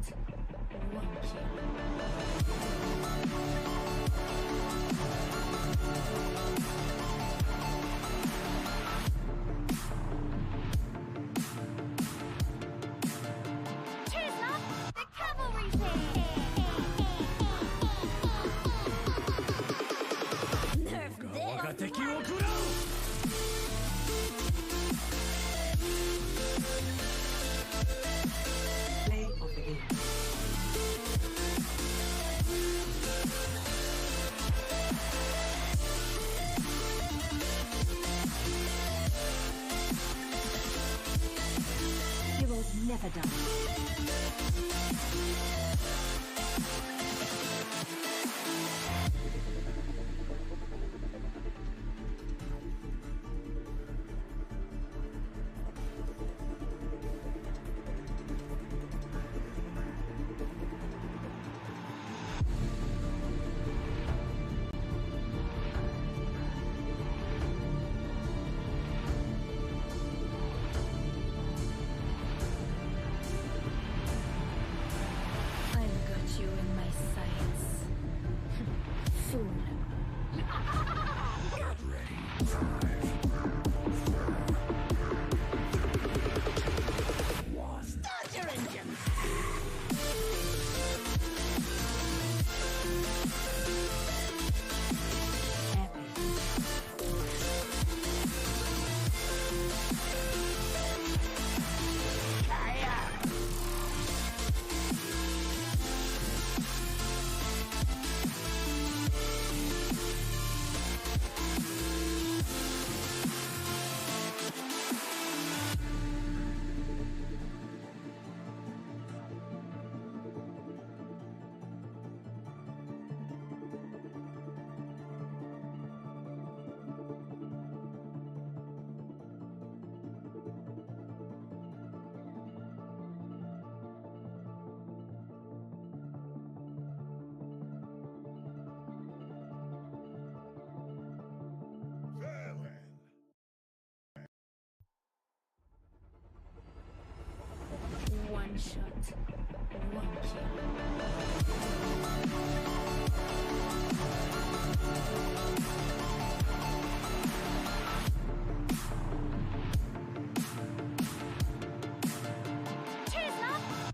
One kill. The cavalry thing! Nerf this! Play of the game. Heroes never die. I've got you in my sights. Fool. Start your engines! One shot, one kill.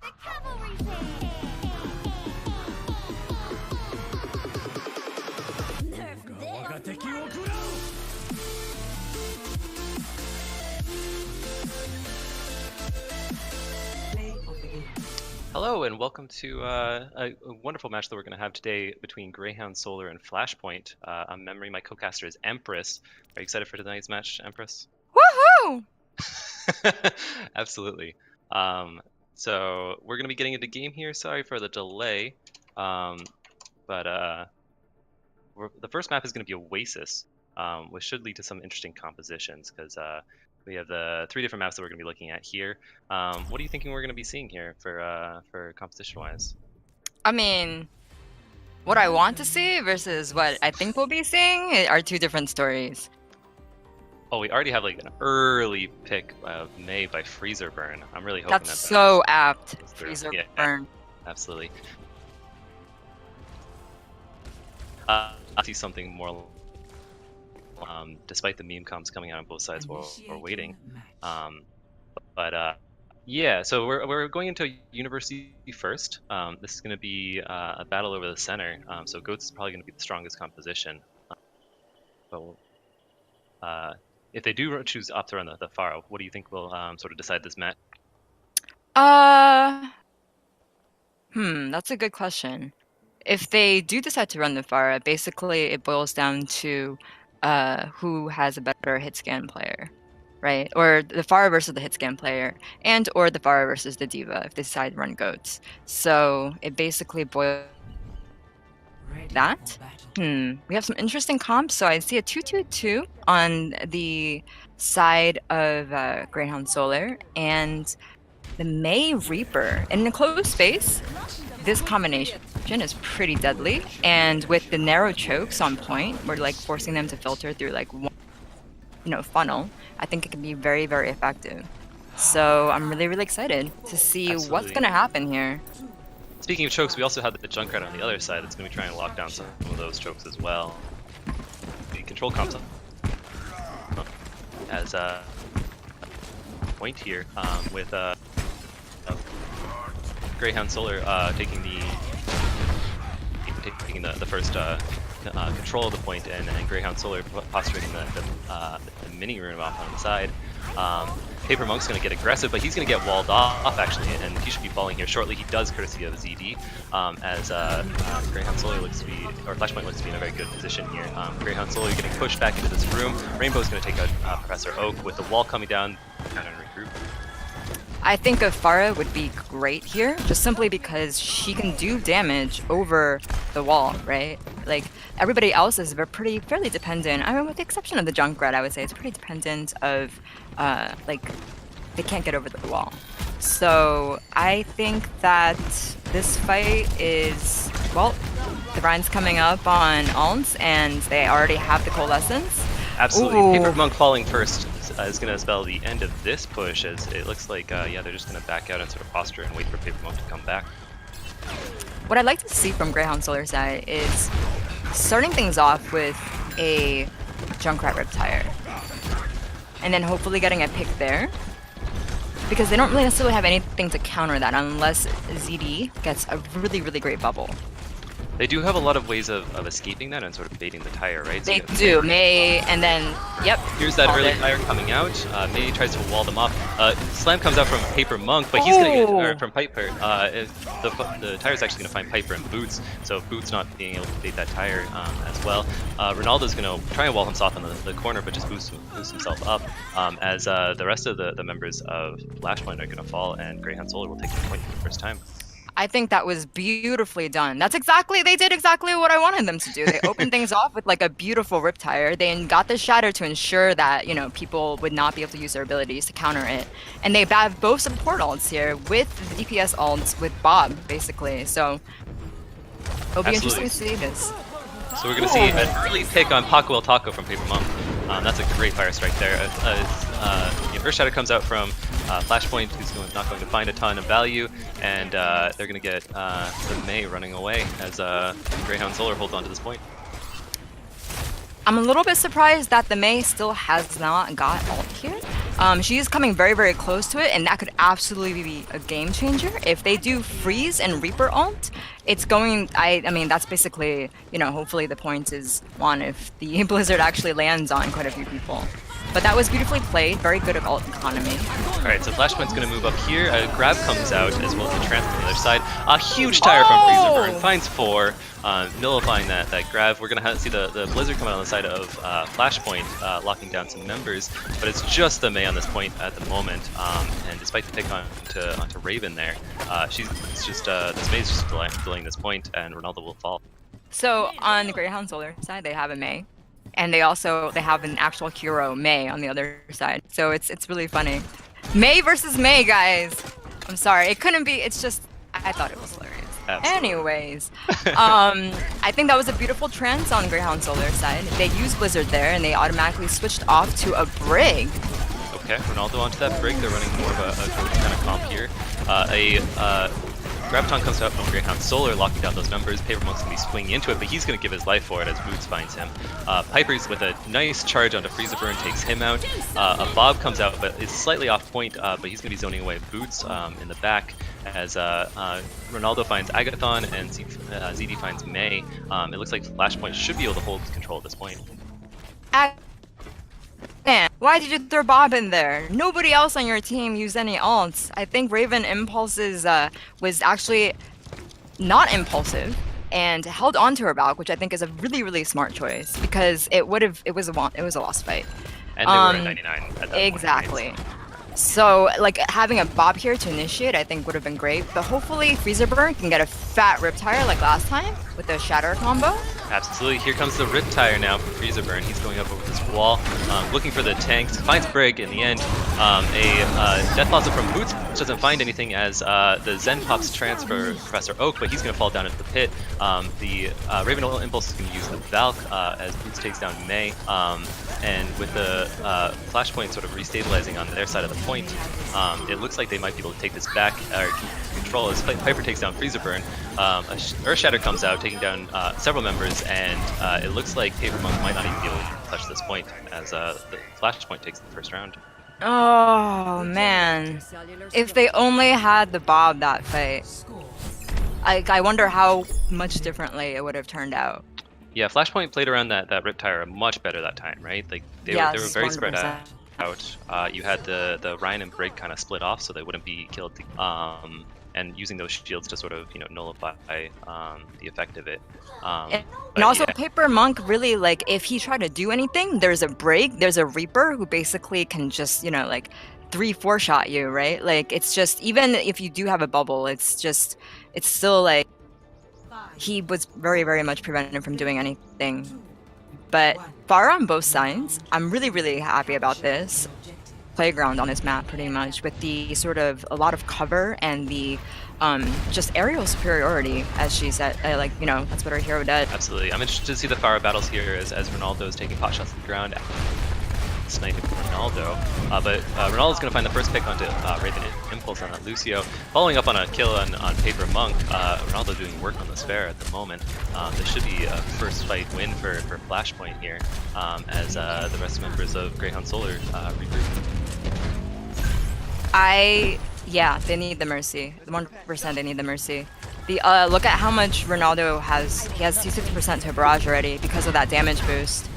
The cavalry thing! Nerf this! Play of the game. Hello and welcome to a wonderful match that we're going to have today between Greyhound, Solar, and Flashpoint. I'm Memre, my co-caster is Empress. Are you excited for tonight's match, Empress? Woohoo! Absolutely. So we're going to be getting into game here. Sorry for the delay. The first map is going to be Oasis, which should lead to some interesting compositions because we have the 3 different maps that we're going to be looking at here. What are you thinking we're going to be seeing here for composition-wise? I mean, what I want to see versus what I think we'll be seeing are 2 different stories. Oh, we already have like an early pick of May by Freezer Burn. I'm really hoping That's that so apt. goes through. Freezer Yeah, burn. absolutely. I see something more. Despite the meme comms coming out on both sides while we're waiting. Yeah, so we're going into University first. This is going to be a battle over the center. So Goats is probably going to be the strongest composition. If they do choose to opt to run the Pharaoh, what do you think will sort of decide this match? That's a good question. If they do decide to run the Pharah, basically it boils down to who has a better hit scan player, right? Or the Pharah versus the hit scan player, and or the Pharah versus the Diva if they decide to run Goats. So it basically boils that. We have some interesting comps. So I see a 2-2-2 on the side of Greyhound Solar and the May Reaper. In a closed space, this combination is pretty deadly. And with the narrow chokes on point, we're like forcing them to filter through like one, funnel. I think it can be very, very effective. So I'm really, really excited to see what's Absolutely. going to happen here. Speaking of chokes, we also have the Junkrat on the other side that's going to be trying to lock down some of those chokes as well. The control comps up as a point here with Greyhound Solar taking the first control of the point, and Greyhound Solar postulating the mini rune off on the side. Paper Monk's going to get aggressive, but he's going to get walled off actually, and he should be falling here shortly. He does, courtesy of ZD, as Greyhound Solar looks to be, or Flashpoint looks to be in a very good position here. Greyhound Solar getting pushed back into this room. Rainbow's going to take out Professor Oak with the wall coming down. Kind of regroup. I think a Farah would be great here, just simply because she can do damage over the wall, right? Like, everybody else is fairly dependent. I mean, with the exception of the Junkrat, I would say it's pretty dependent of, like, they can't get over the wall. So I think that this fight is, well, the Brian's coming up on alts, and they already have the Coalescence. Absolutely. Ooh. Paper Monk falling first is going to spell the end of this push, as it looks like, yeah, they're just going to back out and sort of posture and wait for Paper Monk to come back. What I'd like to see from Greyhound Solar side is starting things off with a Junkrat Riptire, and then hopefully getting a pick there, because they don't really necessarily have anything to counter that unless ZD gets a really, really great bubble. They do have a lot of ways of escaping that and sort of baiting the tire, right? So They do. May, and then, yep. here's that called early it. tire coming out. May tries to wall them off. Slam comes out from Paper Monk, but he's going to get, or from Piper. The tire's actually going to find Piper and Boots, so Boots not being able to bait that tire as well. Ronaldo's going to try and wall himself in the corner, but just boost himself up, as the rest of the members of Flashpoint are going to fall, and Greyhound Solar will take the point for the first time. I think that was beautifully done. They did exactly what I wanted them to do. They opened things off with like a beautiful Riptire. They got the Shatter to ensure that, you know, people would not be able to use their abilities to counter it. And they have both support ults here with the DPS ults with Bob, basically. So it'll be interesting to see this. So we're going to see an early pick on Paco El Taco from Paper Monk. That's a great fire strike there. Earth Shatter comes out from Flashpoint, who's not going to find a ton of value, and they're going to get the May running away as Greyhound Solar holds on to this point. I'm a little bit surprised that the May still has not got ult here. She is coming very, very close to it, and that could absolutely be a game changer. If they do freeze and Reaper ult, it's going, I mean, that's basically, you know, hopefully the point is won if the Blizzard actually lands on quite a few people. But that was beautifully played, very good ult economy. Alright, so Flashpoint's going to move up here. A grab comes out as well as a transfer on the other side. A huge tire from Freezer Burn, finds 4, nullifying that grab. We're going to see the Blizzard come out on the side of Flashpoint, locking down some members, but it's just the May on this point at the moment. And despite the pick onto Raven there, this May's just delaying this point, and Ronaldo will fall. So on the Greyhound Solar side, they have a May. And they have an actual hero, May, on the other side. So it's really funny. May versus May, guys. I'm sorry, it couldn't be. It's just, I thought it was hilarious. Absolutely. Anyways, I think that was a beautiful trance on Greyhound Solar side. They used Blizzard there, and they automatically switched off to a Brig. Okay, Ronaldo onto that Brig. They're running more of a kind of comp here. Graviton comes out from Greyhound Solar, locking down those numbers. Paper Monk's going to be swinging into it, but he's going to give his life for it as Boots finds him. Piper's with a nice charge onto Freezer Burn, takes him out. A Bob comes out, but is slightly off point, but he's going to be zoning away Boots in the back as Ronaldo finds Agathon and ZD finds May. It looks like Flashpoint should be able to hold control at this point. Man, why did you throw Bob in there? Nobody else on your team used any ults. I think Raven Impulses was actually not impulsive and held on to her back, which I think is a really, really smart choice because it was a lost fight. And they were at 99 at that exactly. point. Right? So, like, having a Bob here to initiate, I think would have been great. But hopefully, Freezer Burn can get a fat Riptire like last time with the Shatter combo. Absolutely. Here comes the Riptire now from Freezer Burn. He's going up over this wall, looking for the tanks. Finds Brig in the end. A Death Blossom from Boots doesn't find anything as the Zen pops transfer Professor Oak, but he's going to fall down into the pit. The Raven Impulse is going to use the Valk as Boots takes down May. And with the Flashpoint sort of restabilizing on their side of the point, it looks like they might be able to take this back, or control as Piper takes down Freezer Burn. Earth Shatter comes out, taking down several members, and it looks like Paper Monk might not even be able to touch this point as the Flashpoint takes the first round. Oh man, if they only had the Bob that fight, I wonder how much differently it would have turned out. Yeah, Flashpoint played around that Riptire much better that time, right? Like they were very spread 100%. out. You had the Ryan and Brig kind of split off, so they wouldn't be killed. And using those shields to sort of nullify the effect of it. And also, yeah. Paper Monk really, like, if he tried to do anything, there's a Brig, there's a Reaper who basically can just like 3-4 shot you, right? Like, it's just, even if you do have a bubble, it's still like he was very, very much prevented from doing anything. But far on both sides, I'm really, really happy about this playground on his map, pretty much, with the sort of a lot of cover and the just aerial superiority, as she said. That's what our hero does. Absolutely. I'm interested to see the Farah battles here as Ronaldo is taking pot shots to the ground, sniping Ronaldo. But Ronaldo's going to find the first pick onto Raven Impulse on that Lucio. Following up on a kill on Paper Monk, Ronaldo doing work on the spare at the moment. This should be a first fight win for Flashpoint here, as the rest of members of Greyhound Solar regroup. Yeah, they need the Mercy. 100% they need the Mercy. Look at how much Ronaldo has. He has 60% to Barrage already because of that damage boost.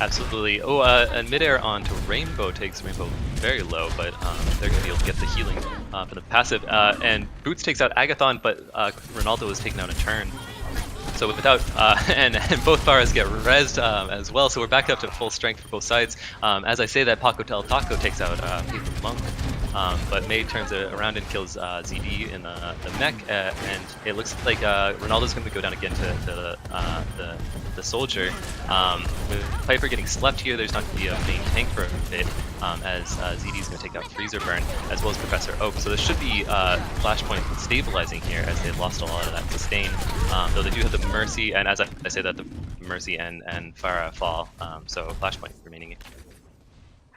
Absolutely. Oh, and midair onto Rainbow takes Rainbow very low, but they're going to be able to get the healing for the passive. And Boots takes out Agathon, but Ronaldo is taking down a turn. So without, and both Faras get rezzed as well, so we're back up to full strength for both sides. As I say that, Paco Del Taco takes out Paper Monk, but May turns it around and kills ZD in the mech, and it looks like Ronaldo's going to go down again to the soldier. With Piper getting slept here, there's not going to be a main tank for a bit, as ZD's going to take out Freezer Burn, as well as Professor Oak. So this should be Flashpoint stabilizing here, as they've lost a lot of that sustain, though they do have the Mercy, and as I say that, the Mercy and Farah fall, so Flashpoint remaining.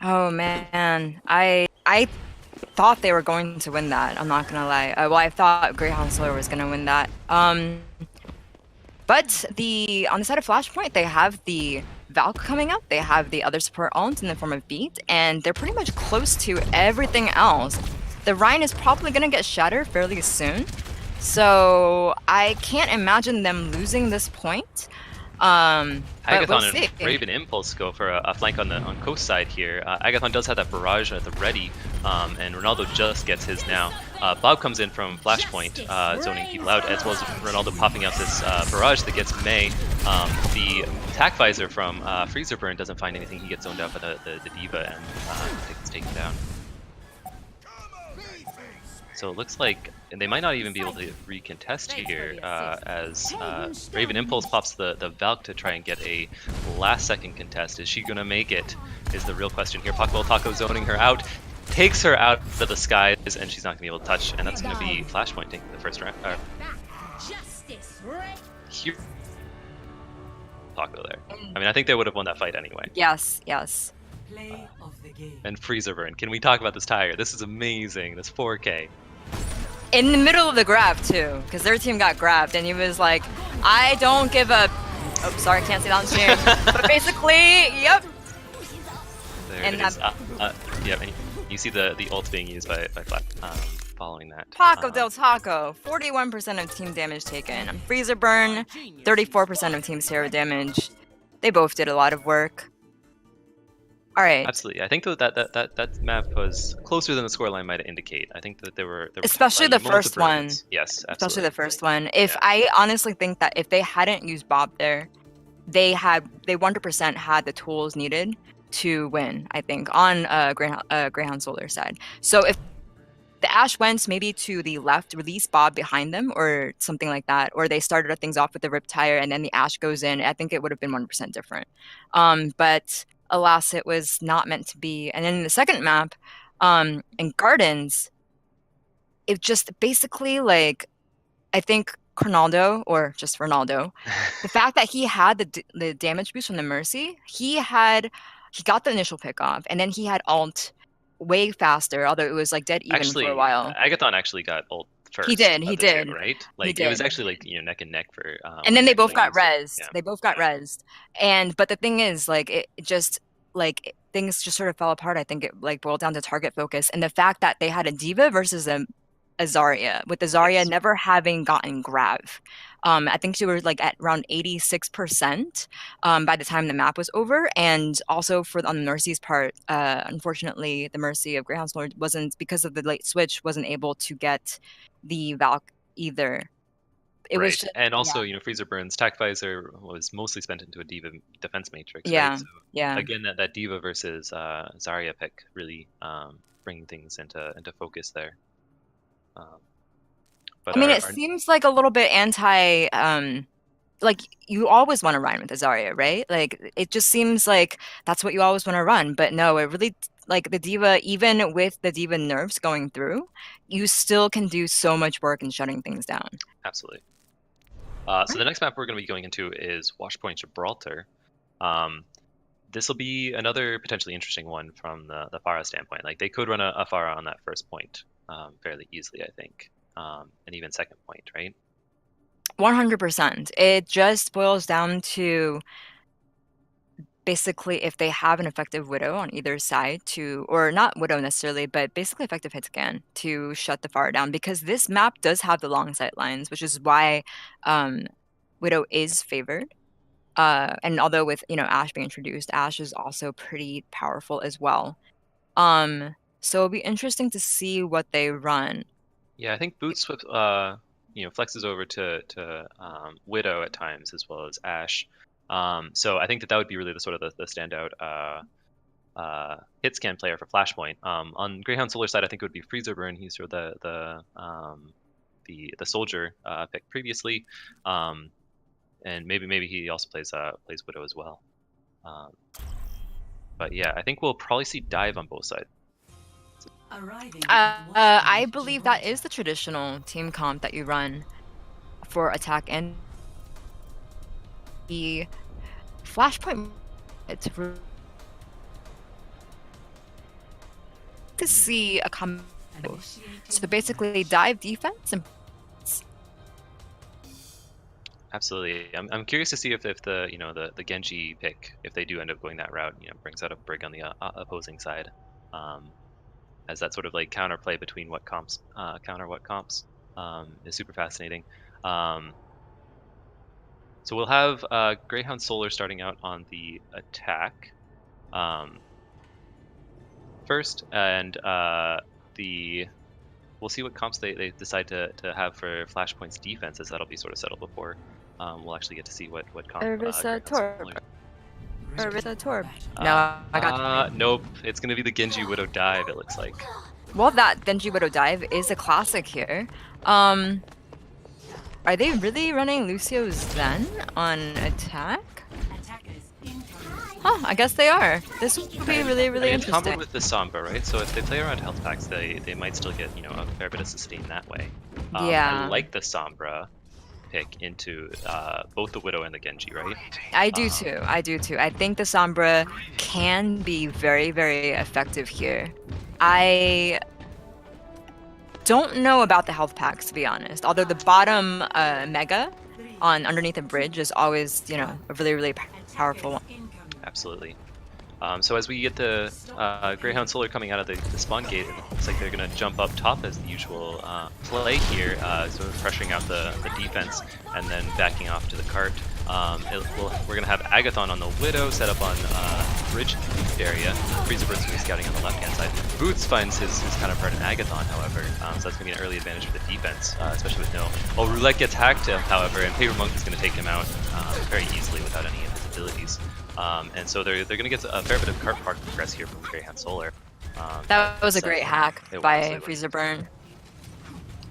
Oh man, I thought they were going to win that, I'm not gonna lie. Well, I thought Greyhound Solar was gonna win that. But on the side of Flashpoint, they have the Valk coming up, they have the other support ult in the form of Beat, and they're pretty much close to everything else. The Rhine is probably gonna get shattered fairly soon, so I can't imagine them losing this point. Agathon and Raven Impulse go for a flank on coast side here. Agathon does have that barrage at the ready, and Ronaldo just gets his now. Bob comes in from Flashpoint, zoning people out, as well as Ronaldo popping out this barrage that gets May. The attack visor from Freezer Burn doesn't find anything, he gets zoned out by the D.Va and gets taken down. So it looks like they might not even be able to recontest here, as Raven Impulse pops the Valk to try and get a last-second contest. Is she going to make it, is the real question here. Paco Taco zoning her out, takes her out of the skies, and she's not going to be able to touch, and that's going to be Flashpoint taking the first round. Here, Paco there. I mean, I think they would have won that fight anyway. Yes. Play of the game. And Freezer Burn, can we talk about this tire? This is amazing, this 4K. In the middle of the grab too, because their team got grabbed, and he was like, I don't give a... Oh, sorry, can't say that on stream. But basically, yep. There And it is. Yeah, and you see the ult being used by Flat, following that. Paco Del Taco, 41% of team damage taken. Freezer Burn, 34% of team zero damage. They both did a lot of work. All right. Absolutely. I think that map was closer than the scoreline might indicate. I think that there were Especially the first one. Yes, absolutely. Especially the first one. I honestly think that if they hadn't used Bob there, they 100% had the tools needed to win, I think, on Greyhound Solar side. So if the Ashe went maybe to the left, release Bob behind them or something like that, or they started things off with the Riptire and then the Ashe goes in, I think it would have been 100% different. But alas, it was not meant to be. And then in the second map, in Gardens, it just basically, like, I think Ronaldo, or just Ronaldo, the fact that he had the damage boost from the Mercy, he got the initial pick off, and then he had ult way faster, although it was like dead even for a while. Agathon actually got ult first. He did. of He the two, did. right? Like He it was did. actually like neck and neck for. And then they both actually got used it. rezzed. Yeah. They both got rezzed. But the thing is, like, it just like things just sort of fell apart. I think it like boiled down to target focus and the fact that they had a diva versus a Zarya, with the Zarya Yes. never having gotten grav. I think she was like at around 86% by the time the map was over. And also on Mercy's part, unfortunately, the Mercy of Greyhound's Lord wasn't, because of the late switch, wasn't able to get the Valk either. It was Right. just, And also, Freezer Burn's Tac Visor was mostly spent into a Diva defense matrix, yeah, right? So yeah. again, that Diva versus Zarya pick really bringing things into focus there. But I mean, it seems like a little bit anti, like you always want to run with Zarya, right? Like it just seems like that's what you always want to run. But no, it really, like the Diva, even with the Diva nerfs going through, you still can do so much work in shutting things down. Absolutely. So the next map we're going to be going into is Flashpoint Gibraltar. This will be another potentially interesting one from the Pharah standpoint. Like they could run a Pharah on that first point fairly easily, I think, and even second point, right? 100%. It just boils down to basically if they have an effective Widow on either side or not Widow necessarily, but basically effective hit scan to shut the Pharah down, because this map does have the long sight lines, which is why Widow is favored. And although with Ashe being introduced, Ashe is also pretty powerful as well. So it'll be interesting to see what they run. Yeah, I think Boots flexes over to Widow at times as well as Ashe. So I think that would be really the sort of the standout hit scan player for Flashpoint. On Greyhound Solar side, I think it would be Freezer Burn. He's sort of the soldier picked previously. And maybe he also plays Widow as well. But yeah, I think we'll probably see dive on both sides. I believe that is the traditional team comp that you run for attack and the Flashpoint. It's to see a combo. So basically, dive defense and. Absolutely, I'm curious to see if the Genji pick, if they do end up going that route, brings out a brig on the opposing side, as that sort of like counterplay between what comps counter what comps is super fascinating. So we'll have Greyhound Solar starting out on the attack first, and we'll see what comps they decide to have for Flashpoint's defense, as that'll be sort of settled before. We'll actually get to see what comp. Torb. No, I got. Nope. It's gonna be the Genji Widow dive. It looks like. Well, that Genji Widow dive is a classic here. Are they really running Lucio's Zen on attack? Huh, I guess they are. This would be really interesting. Common with the Sombra, right? So if they play around health packs, they might still get a fair bit of sustain that way. Yeah. I like the Sombra pick into both the Widow and the Genji, right? I do too. I think the Sombra can be very effective here. I don't know about the health packs, to be honest. Although the bottom Mega underneath the bridge is always a really powerful one. Absolutely. So as we get the Greyhound Solar coming out of the spawn gate, it looks like they're going to jump up top as the usual play here, sort of pressuring out the defense and then backing off to the cart. We're going to have Agathon on the Widow set up on bridge area. Freezer Bird's going to be scouting on the left-hand side. Boots finds his counterpart in Agathon, however, so that's going to be an early advantage for the defense, especially with no. Oh, Roulette gets hacked, however, and Paper Monk is going to take him out very easily without any of his abilities. And so they're going to get a fair bit of cart park progress here from Greyhound Solar. That was a great hack by Freezer Burn.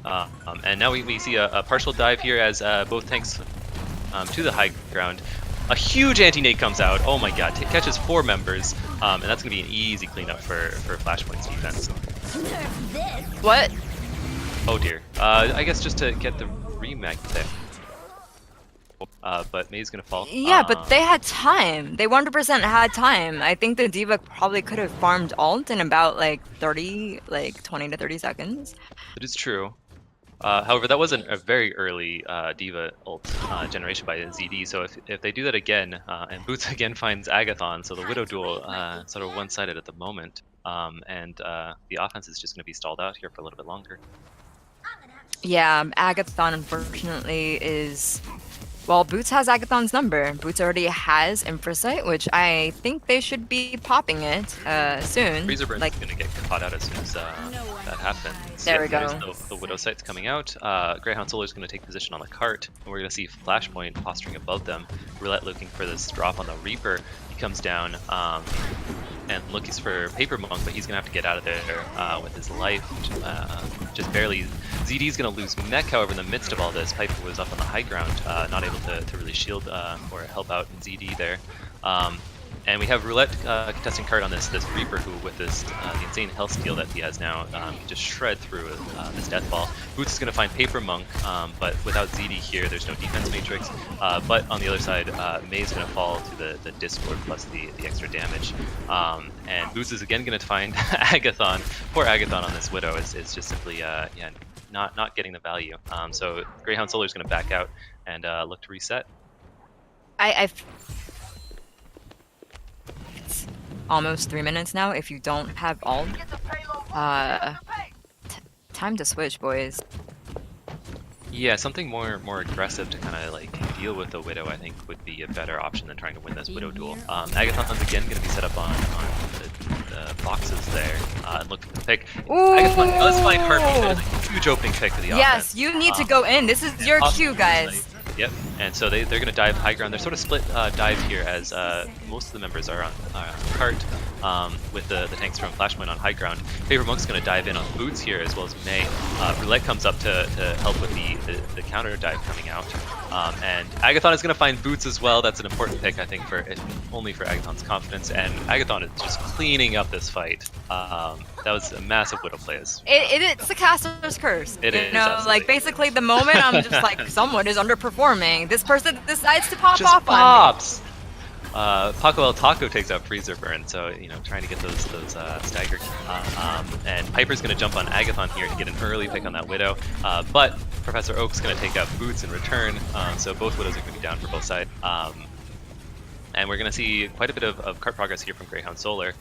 And now we see a partial dive here as both tanks to the high ground. A huge anti-nade comes out. Oh my god, catches 4 members. And that's going to be an easy cleanup for Flashpoint's defense. What? Oh dear. I guess just to get the remag there. But May's gonna fall. Yeah, but they had time. They 100% had time. I think the Diva probably could have farmed ult in about like 20 to 30 seconds. It is true. However, that wasn't a very early Diva ult generation by ZD, so if they do that again, and Boots again finds Agathon, so the Widow duel sort of one-sided at the moment, and the offense is just going to be stalled out here for a little bit longer. Yeah, Agathon unfortunately is... Well, Boots has Agathon's number. Boots already has Empress, which I think they should be popping it soon. Freezer Burn's going to get caught out as soon as that happens. There we go. There's the Widow Sight's coming out. Greyhound Solar is going to take position on the cart, and we're going to see Flashpoint posturing above them. Roulette looking for this drop on the Reaper. He comes down and looking for Paper Monk, but he's going to have to get out of there with his life, just barely. ZD's going to lose mech, however, in the midst of all this. Piper was up on the high ground, not able to really shield or help out in ZD there. And we have Roulette contesting card on this Reaper, who with this the insane health steal that he has now can just shred through this death ball. Boots is going to find Paper Monk, but without ZD here, there's no defense matrix. But on the other side, May is going to fall to the Discord plus the extra damage. And Boots is again going to find Agathon. Poor Agathon on this Widow is just simply not getting the value. So Greyhound Solar is going to back out and look to reset. It's almost 3 minutes now. If you don't have ult, time to switch, boys. Yeah, something more aggressive to kind of like deal with the Widow, I think, would be a better option than trying to win this Widow duel. Agathon's again going to be set up on the boxes there and look for the pick. Agathon does find Heartbeat. That is a huge opening pick for the offense. Yes, you need to go in. This is your cue, guys. Yep, and so they're going to dive high ground. They're sort of split dive here as most of the members are on cart with the tanks from Flashpoint on high ground. Paper Monk's going to dive in on Boots here as well as May. Roulette comes up to help with the counter dive coming out. And Agathon is going to find Boots as well. That's an important pick, I think, only for Agathon's confidence. And Agathon is just cleaning up this fight. That was a massive Widow play. It's the caster's curse. It is, absolutely. Like basically the moment I'm just like, someone is underperforming. This person decides to pop just off pops. Paco El Taco takes out Freezer Burn, so trying to get those staggered. And Piper's going to jump on Agathon here to get an early pick on that Widow, but Professor Oak's going to take out Boots in return. So both Widows are going to be down for both sides. And we're going to see quite a bit of cart progress here from Greyhound Solar,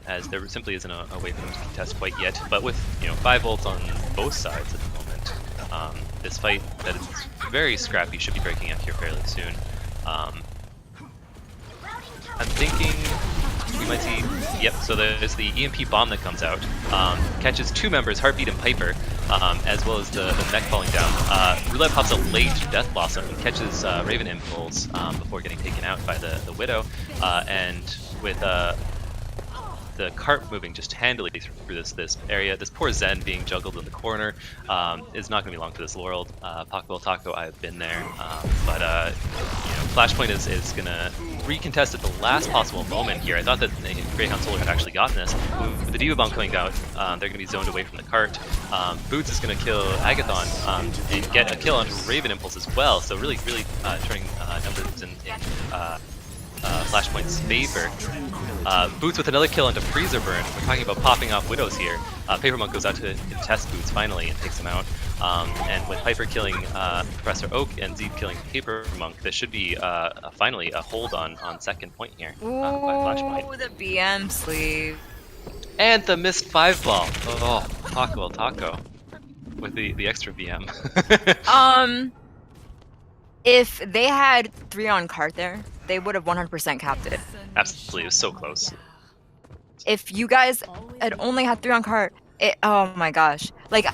as there simply isn't a way for them to contest quite yet. But with 5 ults on both sides at the moment, this fight that is very scrappy should be breaking out here fairly soon. I'm thinking we might see, yep, so there's the EMP bomb that comes out, catches 2 members, Heartbeat and Piper, as well as the mech falling down. Roulette pops a late Death Blossom and catches Raven Impulse before getting taken out by the Widow, and with the cart moving just handily through this area. This poor Zen being juggled in the corner is not going to be long for this Laurel. Paco El Taco, I've been there, but Flashpoint is going to recontest at the last possible moment here. I thought that Greyhound Solar had actually gotten this. With the Diva Bomb coming out, they're going to be zoned away from the cart. Boots is going to kill Agathon and get a kill onto Raven Impulse as well. So really turning numbers in Flashpoint's favor. Boots with another kill into Freezer Burn. We're talking about popping off Widows here. Paper Monk goes out to contest Boots finally and takes him out. And with Piper killing Professor Oak and Zeke killing Paper Monk, this should be finally a hold on second point here by Flashpoint. Ooh, the BM sleeve. And the missed 5 ball. Oh, Paco El Taco with the extra BM. If they had 3 on cart there, they would have 100% capped it. Absolutely, it was so close. If you guys had only had 3 on cart, oh my gosh. Like,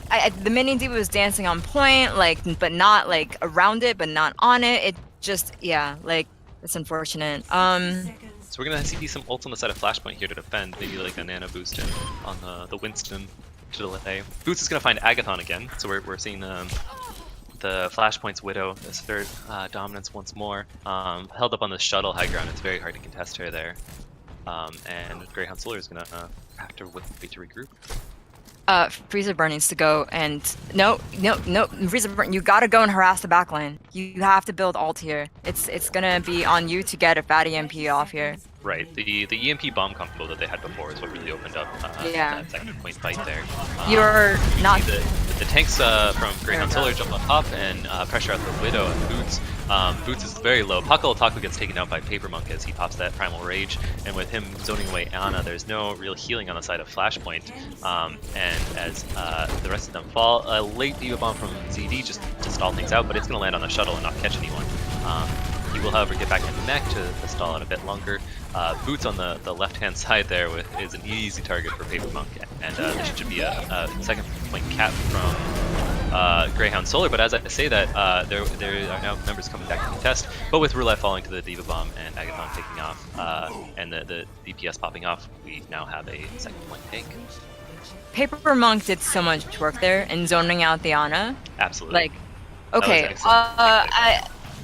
the mini Diva was dancing on point, like, but not, like, around it, but not on it. It just, yeah, like, it's unfortunate. So we're going to see some ults on the side of Flashpoint here to defend, maybe like a nano boost on the Winston to delay. Boots is going to find Agathon again, so we're seeing the Flashpoint's Widow assert dominance once more. Held up on the shuttle high ground, it's very hard to contest her there. And Greyhound Solar is going to have to wait to regroup. Freezer Burn needs to go, and no, Freezer Burn, you gotta go and harass the backline. You have to build ult here. It's gonna be on you to get a fatty MP off here. Right. The EMP bomb combo that they had before is what really opened up Yeah. that second point fight there. You're not. The tanks from Greyhound Solar jump on top and pressure out the Widow and Boots. Boots is very low. Taco gets taken out by Paper Monk as he pops that Primal Rage, and with him zoning away Ana, there's no real healing on the side of Flashpoint. And as the rest of them fall, a late Diva Bomb from ZD just to stall things out, but it's going to land on the shuttle and not catch anyone. He will, however, get back in mech to stall it a bit longer. Boots on the left-hand side there is an easy target for Paper Monk, and there should be a second point cap from Greyhound Solar. But as I say that, there are now members coming back to contest, but with Roulette falling to the Diva Bomb and Agathon taking off, and the DPS popping off, we now have a second point take. Paper Monk did so much work there in zoning out the Ana. Absolutely. Like, okay,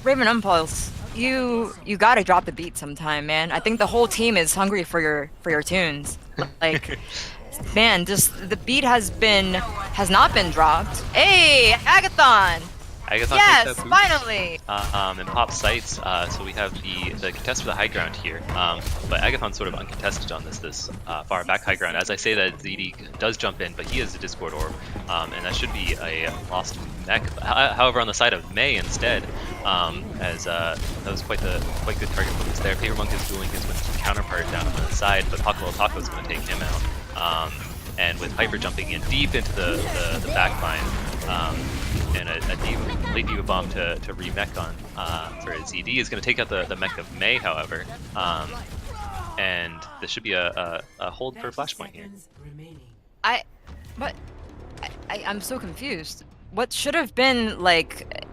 Raven Impulse, you gotta drop the beat sometime, man. I think the whole team is hungry for your tunes. Like, man, just the beat has not been dropped. Hey, Agathon! Agathon Yes, takes that boost, finally! and pops sights, so we have the contest for the high ground here. But Agathon's sort of uncontested on this far back high ground. As I say that, ZD does jump in, but he has a Discord Orb, and that should be a lost mech. However, on the side of May instead, as that was quite good target focus there. Paper Monk is dueling his Winston counterpart down on the side, but Taco is going to take him out. And with Piper jumping in deep into the back line, and a late Diva Bomb to re-mech on for ZD is going to take out the mech of May, however. And this should be a hold for Flashpoint here. I'm so confused. What should have been like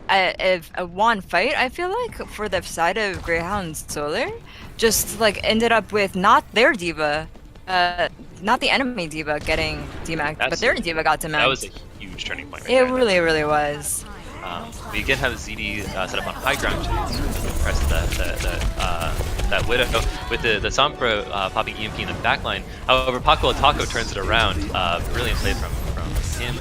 a one fight, I feel like, for the side of Greyhound Solar, just like ended up with not their Diva, not the enemy Diva getting demacked, but their Diva got demacked. That was a huge turning point. Right it there. really, really was. We again have ZD set up on high ground to impress that Widow with the Sombra popping EMP in the backline. However, Taco turns it around. Brilliant play from him.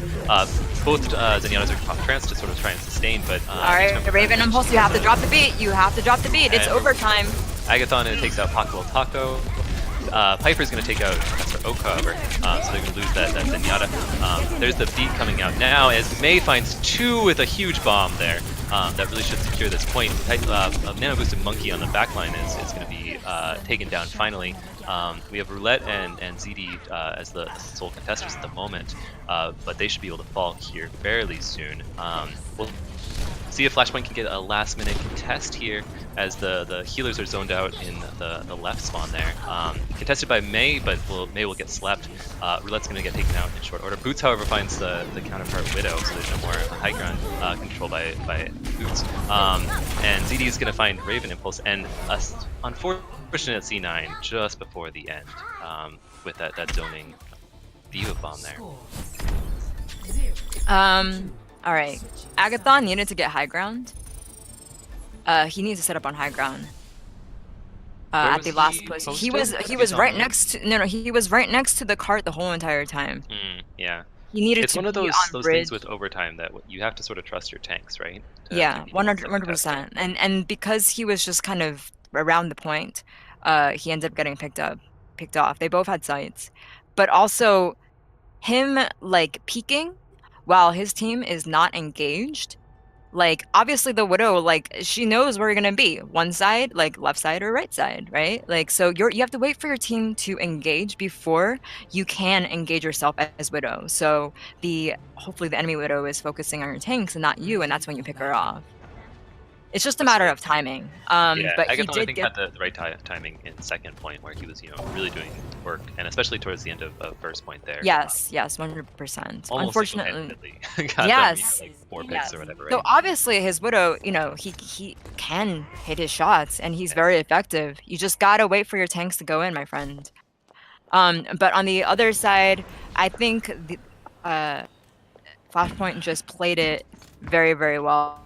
Both Zenyatta's are pop trance to sort of try and sustain, but alright, Raven Impulse, you have to drop the beat. It's overtime. Agathon takes out Taco. Piper's going to take out Professor Oak, however, so they're going to lose that Zenyatta. There's the beat coming out now as May finds two with a huge bomb there. That really should secure this point. A Nano Boosted Monkey on the backline is going to be taken down finally. We have Roulette and ZD as the sole contestants at the moment, but they should be able to fall here fairly soon. We'll see if Flashpoint can get a last-minute contest here as the healers are zoned out in the left spawn there. Contested by May, but May will get slept. Roulette's going to get taken out in short order. Boots, however, finds the counterpart Widow, so there's no more high ground control by Boots. And ZD is going to find Raven Impulse, and unfortunate C9 just before the end with that zoning Diva Bomb there. Alright. Agathon needed to get high ground. He needs to set up on high ground. At the last place. He was right next to he was right next to the cart the whole entire time. Yeah. He needed it's to one of be those on things bridge. with overtime that you have to sort of trust your tanks, right? Yeah, 100%. And because he was just kind of around the point, he ended up getting picked off. They both had sights. But also him like peeking while his team is not engaged, like obviously the Widow, like she knows where you're gonna be, one side, like left side or right side, right? Like so you have to wait for your team to engage before you can engage yourself as Widow. So hopefully the enemy Widow is focusing on your tanks and not you, and that's when you pick her off. It's just a matter of timing. Yeah, but Agathon, he did I think, get had the right timing in second point, where he was, really doing work, and especially towards the end of first point there. Yes, 100%. Almost Unfortunately, got yes, them, 4 picks or whatever. Right? So obviously his Widow, he can hit his shots, and he's very effective. You just gotta wait for your tanks to go in, my friend. But on the other side, I think the Flashpoint just played it very, very well.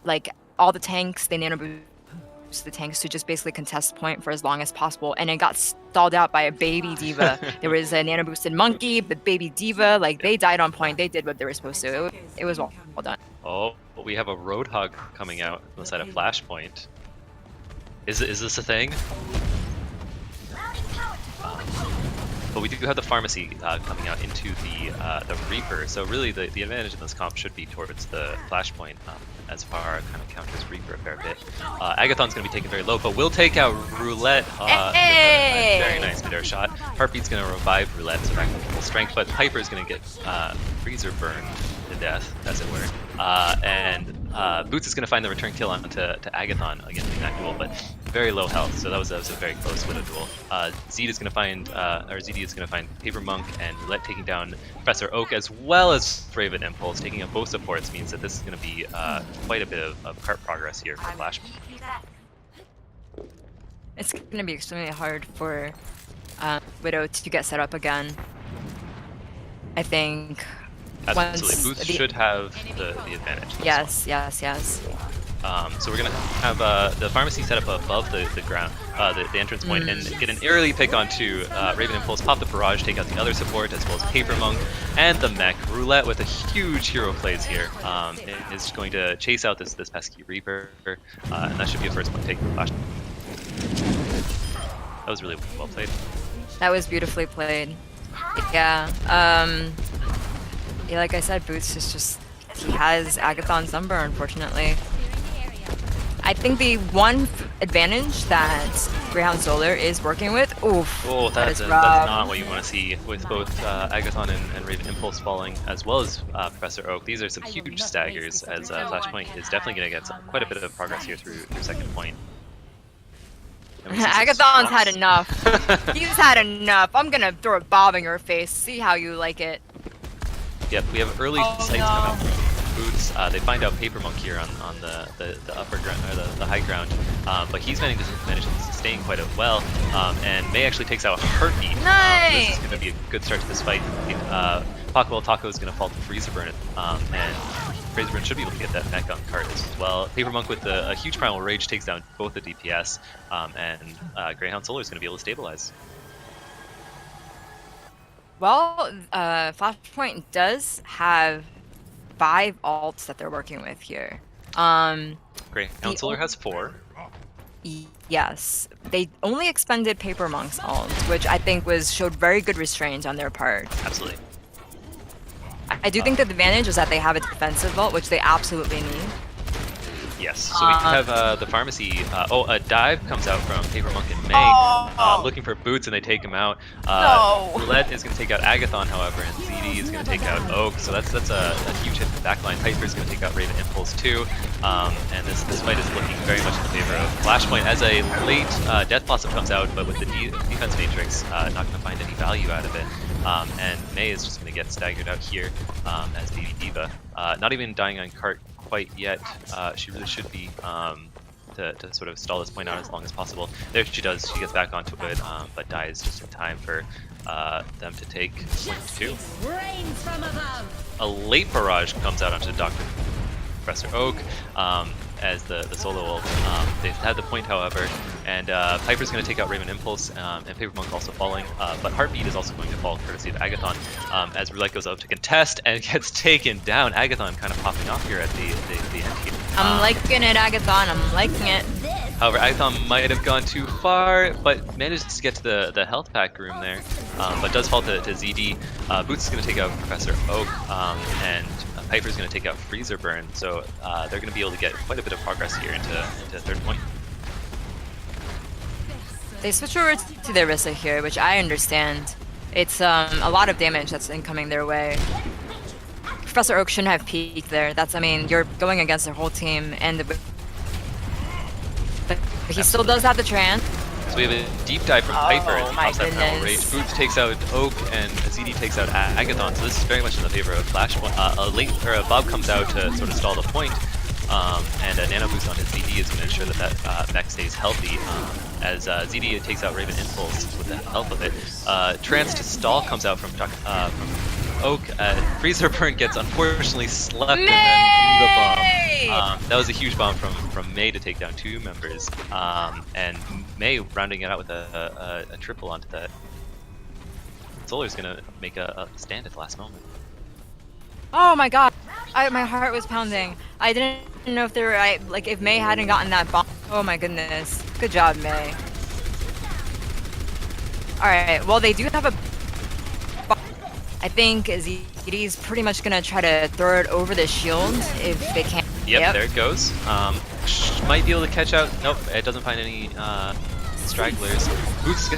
Like all the tanks, they nano boost the tanks to just basically contest point for as long as possible, and it got stalled out by a baby Diva. There was a nano boosted Monkey, the baby Diva, like they died on point. They did what they were supposed to. It was well done. Oh, but we have a Roadhog coming out on the side of Flashpoint. Is this a thing? But we do have the pharmacy coming out into the Reaper, so really the advantage in this comp should be towards the Flashpoint, as far kind of counters Reaper a fair bit. Agathon's going to be taken very low, but will take out Roulette with a very nice midair shot. Heartbeat's going to revive Roulette, so back to full strength, but Piper is going to get Freezer burned to death, as it were. And Boots is going to find the return kill onto Agathon again in that duel, but very low health, so that was a very close Widow duel. ZD is going to find Paper Monk and Roulette taking down Professor Oak, as well as Raven Impulse. Taking out both supports means that this is going to be quite a bit of cart progress here for Flash. It's going to be extremely hard for Widow to get set up again. I think. Absolutely, Boots should have the advantage. Yes. So we're gonna have the pharmacy set up above the ground, the entrance point, and get an early pick onto Raven Impulse, pop the barrage, take out the other support, as well as Paper Monk and the mech. Roulette with a huge hero plays here is going to chase out this pesky Reaper, and that should be a first point take for Flash. That was really well played. That was beautifully played. Yeah. Yeah, like I said, Boots is just, he has Agathon's number, unfortunately. I think the one advantage that Greyhound Solar is working with, that's not what you want to see with both Agathon and Raven Impulse falling, as well as Professor Oak. These are some huge staggers, as Flashpoint is definitely going to get quite a bit of progress here through second point. Agathon's had enough. He's had enough. I'm going to throw a bomb in your face. See how you like it. Yep, we have early sights come out from Boots. They find out Paper Monk here on the upper ground, or the high ground, but he's managed to sustain quite well, and May actually takes out Heartbeat. Nice! This is going to be a good start to this fight. Pacwell Taco is going to fall to Freezerburn, and Freezerburn should be able to get that mech on cart as well. Paper Monk with a huge Primal Rage takes down both the DPS, and Greyhound Solar is going to be able to stabilize. Well, Flashpoint does have 5 alts that they're working with here. Greyhound Solar has 4. Yes, they only expended Paper Monk's ult, which I think showed very good restraint on their part. Absolutely. I do think that the advantage is that they have a defensive ult, which they absolutely need. Yes, so we have the pharmacy. A dive comes out from Paper Monk and May, looking for Boots, and they take him out. Roulette is going to take out Agathon, however, and ZD is going to take out Oak. So that's a huge hit to the backline. Piper is going to take out Raven Impulse too, and this fight is looking very much in the favor of Flashpoint. As a late Death Blossom comes out, but with the defense matrix, not going to find any value out of it. And May is just going to get staggered out here as Baby Diva. Not even dying on cart quite yet. She really should be to sort of stall this point out as long as possible. There she does. She gets back onto it, but dies just in time for them to take point 2. A late barrage comes out onto Professor Oak as the solo ult. They've had the point, however, and Piper's going to take out Raven Impulse, and Paper Monk also falling, but Heartbeat is also going to fall courtesy of Agathon, as Roulette goes out to contest and gets taken down. Agathon kind of popping off here at the end here. I'm liking it, Agathon. I'm liking it. However, Agathon might have gone too far, but manages to get to the health pack room there, but does fall to ZD. Boots is going to take out Professor Oak, and Piper's going to take out Freezerburn, so they're going to be able to get quite a bit of progress here into third point. They switch over to the Orisa here, which I understand. It's a lot of damage that's incoming their way. Professor Oak shouldn't have peeked there. I mean, you're going against their whole team, and but he still does have the trance. So we have a deep dive from Piper as he pops that Primal Rage. Boots takes out Oak, and ZD takes out Agathon, so this is very much in the favor of Flashpoint. A Bob comes out to sort of stall the point, and a Nano Boost on his ZD is going to ensure that mech stays healthy, as ZD takes out Raven Impulse with the help of it. Trance to stall comes out from Oak. Freezerburn gets unfortunately slept in the bomb. That was a huge bomb from May to take down 2 members, and May rounding it out with a triple onto that. Solar's gonna make a stand at the last moment. Oh my god, my heart was pounding. I didn't know if they were if May hadn't gotten that bomb. Oh my goodness. Good job, May. Alright, well, they do have a... I think ZD's pretty much gonna try to throw it over the shield if they can. Yep, there it goes. Might be able to catch out. Nope, it doesn't find any stragglers. Boots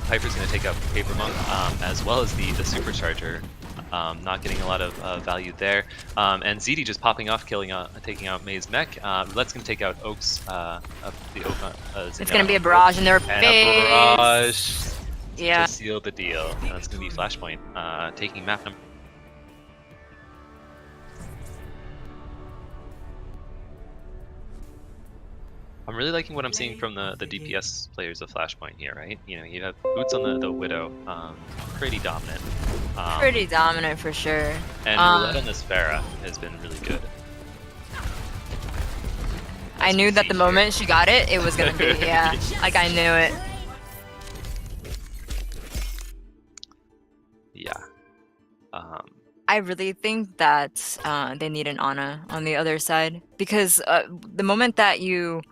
Piper's going to take out Paper Monk, as well as the supercharger. Not getting a lot of value there. And ZD just popping off, taking out May's mech. Let's going to take out Oak's. It's going to be a barrage in their face. A barrage. Yeah. To seal the deal. That's going to be Flashpoint taking map number. I'm really liking what I'm seeing from the DPS players of Flashpoint here, right? You know, you have Boots on the Widow, pretty dominant. Pretty dominant for sure. And Roulette on this Pharah has been really good. I knew that the moment she got it, it was gonna be, yeah. Like, I knew it. Yeah. I really think that they need an Ana on the other side. Because the moment that you...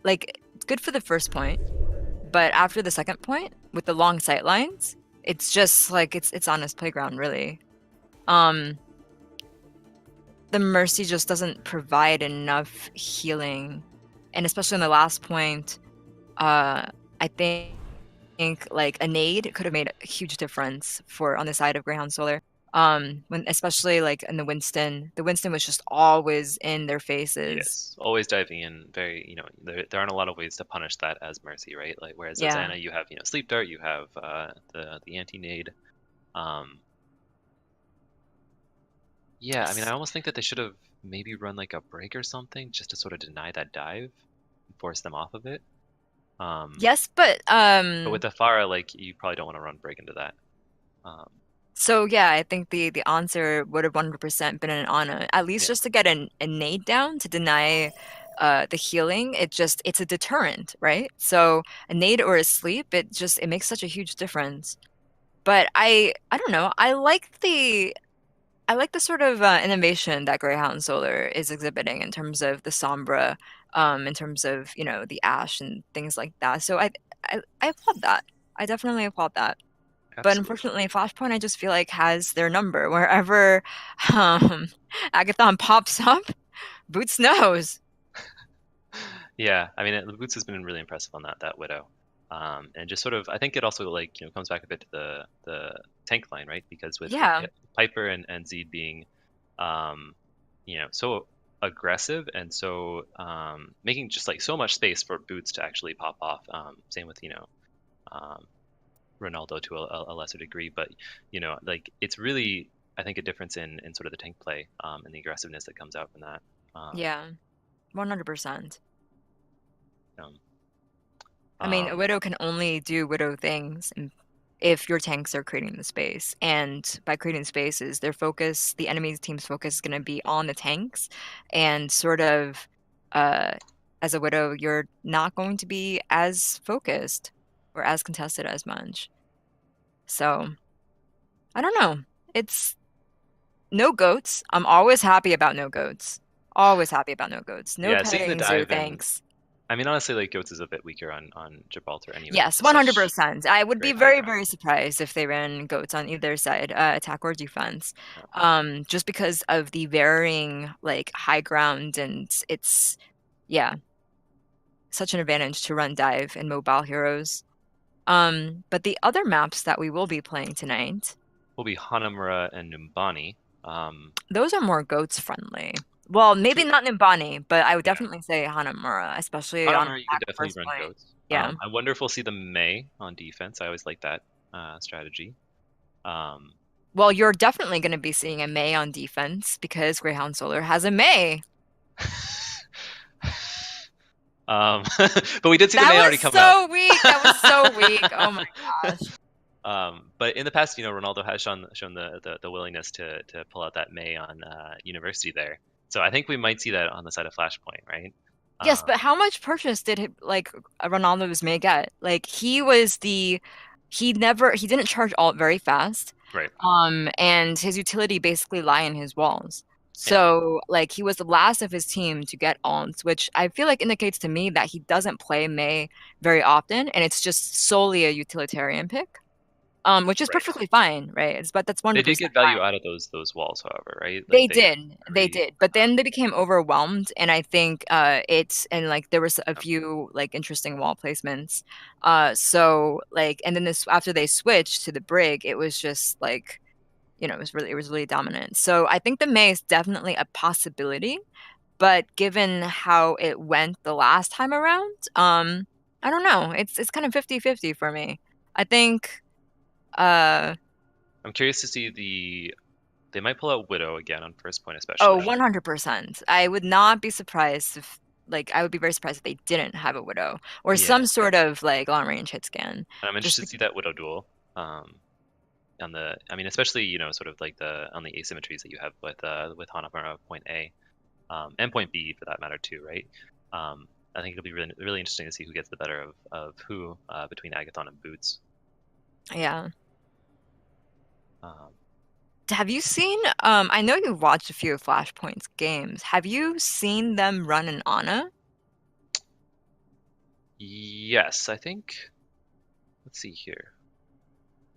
Like, it's good for the first point, but after the second point, with the long sight lines, it's just like it's Ana's playground, really. The Mercy just doesn't provide enough healing, and especially on the last point, I think like a nade could have made a huge difference on the side of Greyhound Solar. When especially like in the Winston was just always in their faces. Yes, always diving in. Very, you know, there aren't a lot of ways to punish that as Mercy, right? Like whereas as Ana, you have Sleep Dart, you have the anti nade. Yeah, I mean, I almost think that they should have maybe run like a break or something just to sort of deny that dive, and force them off of it. Yes, but with the Pharah, like you probably don't want to run break into that. So yeah, I think the answer would have 100% been an Ana, at least just to get a nade down to deny the healing. It's a deterrent, right? So a nade or a sleep, it makes such a huge difference. But I don't know. I like the sort of innovation that Greyhound Solar is exhibiting in terms of the Sombra, in terms of the Ash and things like that. So I applaud that. I definitely applaud that. But unfortunately, Flashpoint, I just feel like has their number. Wherever Agathon pops up, Boots knows. Yeah, I mean, Boots has been really impressive on that Widow, and just sort of, I think it also like comes back a bit to the tank line, right? Because with Piper and Zed being, so aggressive and so making just like so much space for Boots to actually pop off. Same with Ronaldo to a lesser degree, but like it's really, I think, a difference in sort of the tank play and the aggressiveness that comes out from that. Yeah, 100%. I mean, a Widow can only do Widow things if your tanks are creating the space, and by creating spaces, their focus, the enemy's team's focus, is going to be on the tanks, and sort of as a Widow, you're not going to be as focused or as contested as much. So I don't know. It's no goats. I'm always happy about no goats. Always happy about no goats. No pettings or thanks. I mean, honestly, like goats is a bit weaker on Gibraltar anyway. Yes, 100%. I would be very, very surprised if they ran goats on either side, attack or defense, just because of the varying like high ground, and it's such an advantage to run dive and mobile heroes. But the other maps that we will be playing tonight will be Hanamura and Numbani. Those are more goats friendly. Well, maybe not Numbani, but I would definitely say Hanamura, especially Hanamura, on you can definitely run goats. Yeah. I wonder if we'll see the May on defense. I always like that strategy. Well, you're definitely going to be seeing a May on defense because Greyhound Solar has a May. But we did see the May already come out. That was so weak. Oh my gosh. But in the past, Ronaldo has shown the willingness to pull out that May on University there. So I think we might see that on the side of Flashpoint, right? Yes, but how much purchase did Ronaldo's May get? Like he didn't charge ult very fast. Right. And his utility basically lie in his walls. So, like, he was the last of his team to get alms, which I feel like indicates to me that he doesn't play Mei very often, and it's just solely a utilitarian pick, which is Right. perfectly fine, right? But that's They 100% did get value out of those walls, however, right? They Like they they did, but then they became overwhelmed, and I think like there was a Yeah. few like interesting wall placements. So like, and then this after they switched to the brig, it was just like, it was really dominant. So I think the Mei is definitely a possibility, but given how it went the last time around, I don't know. It's kind of 50-50 for me. I think I'm curious to see they might pull out Widow again on first point, oh, especially. 100%. I would not be surprised if, like, I would be very surprised if they didn't have a Widow or Yeah. some sort of like long range hit scan. And I'm Just interested to see that Widow duel. I mean, especially sort of like on the asymmetries that you have with Hanamura point A, and point B for that matter too, right? I think it'll be really really interesting to see who gets the better of who between Agathon and Boots. yeah. Um, Have you seen? I know you watched a few of Flashpoint's games. Have you seen them run an Ana? yes, I think. Let's see here.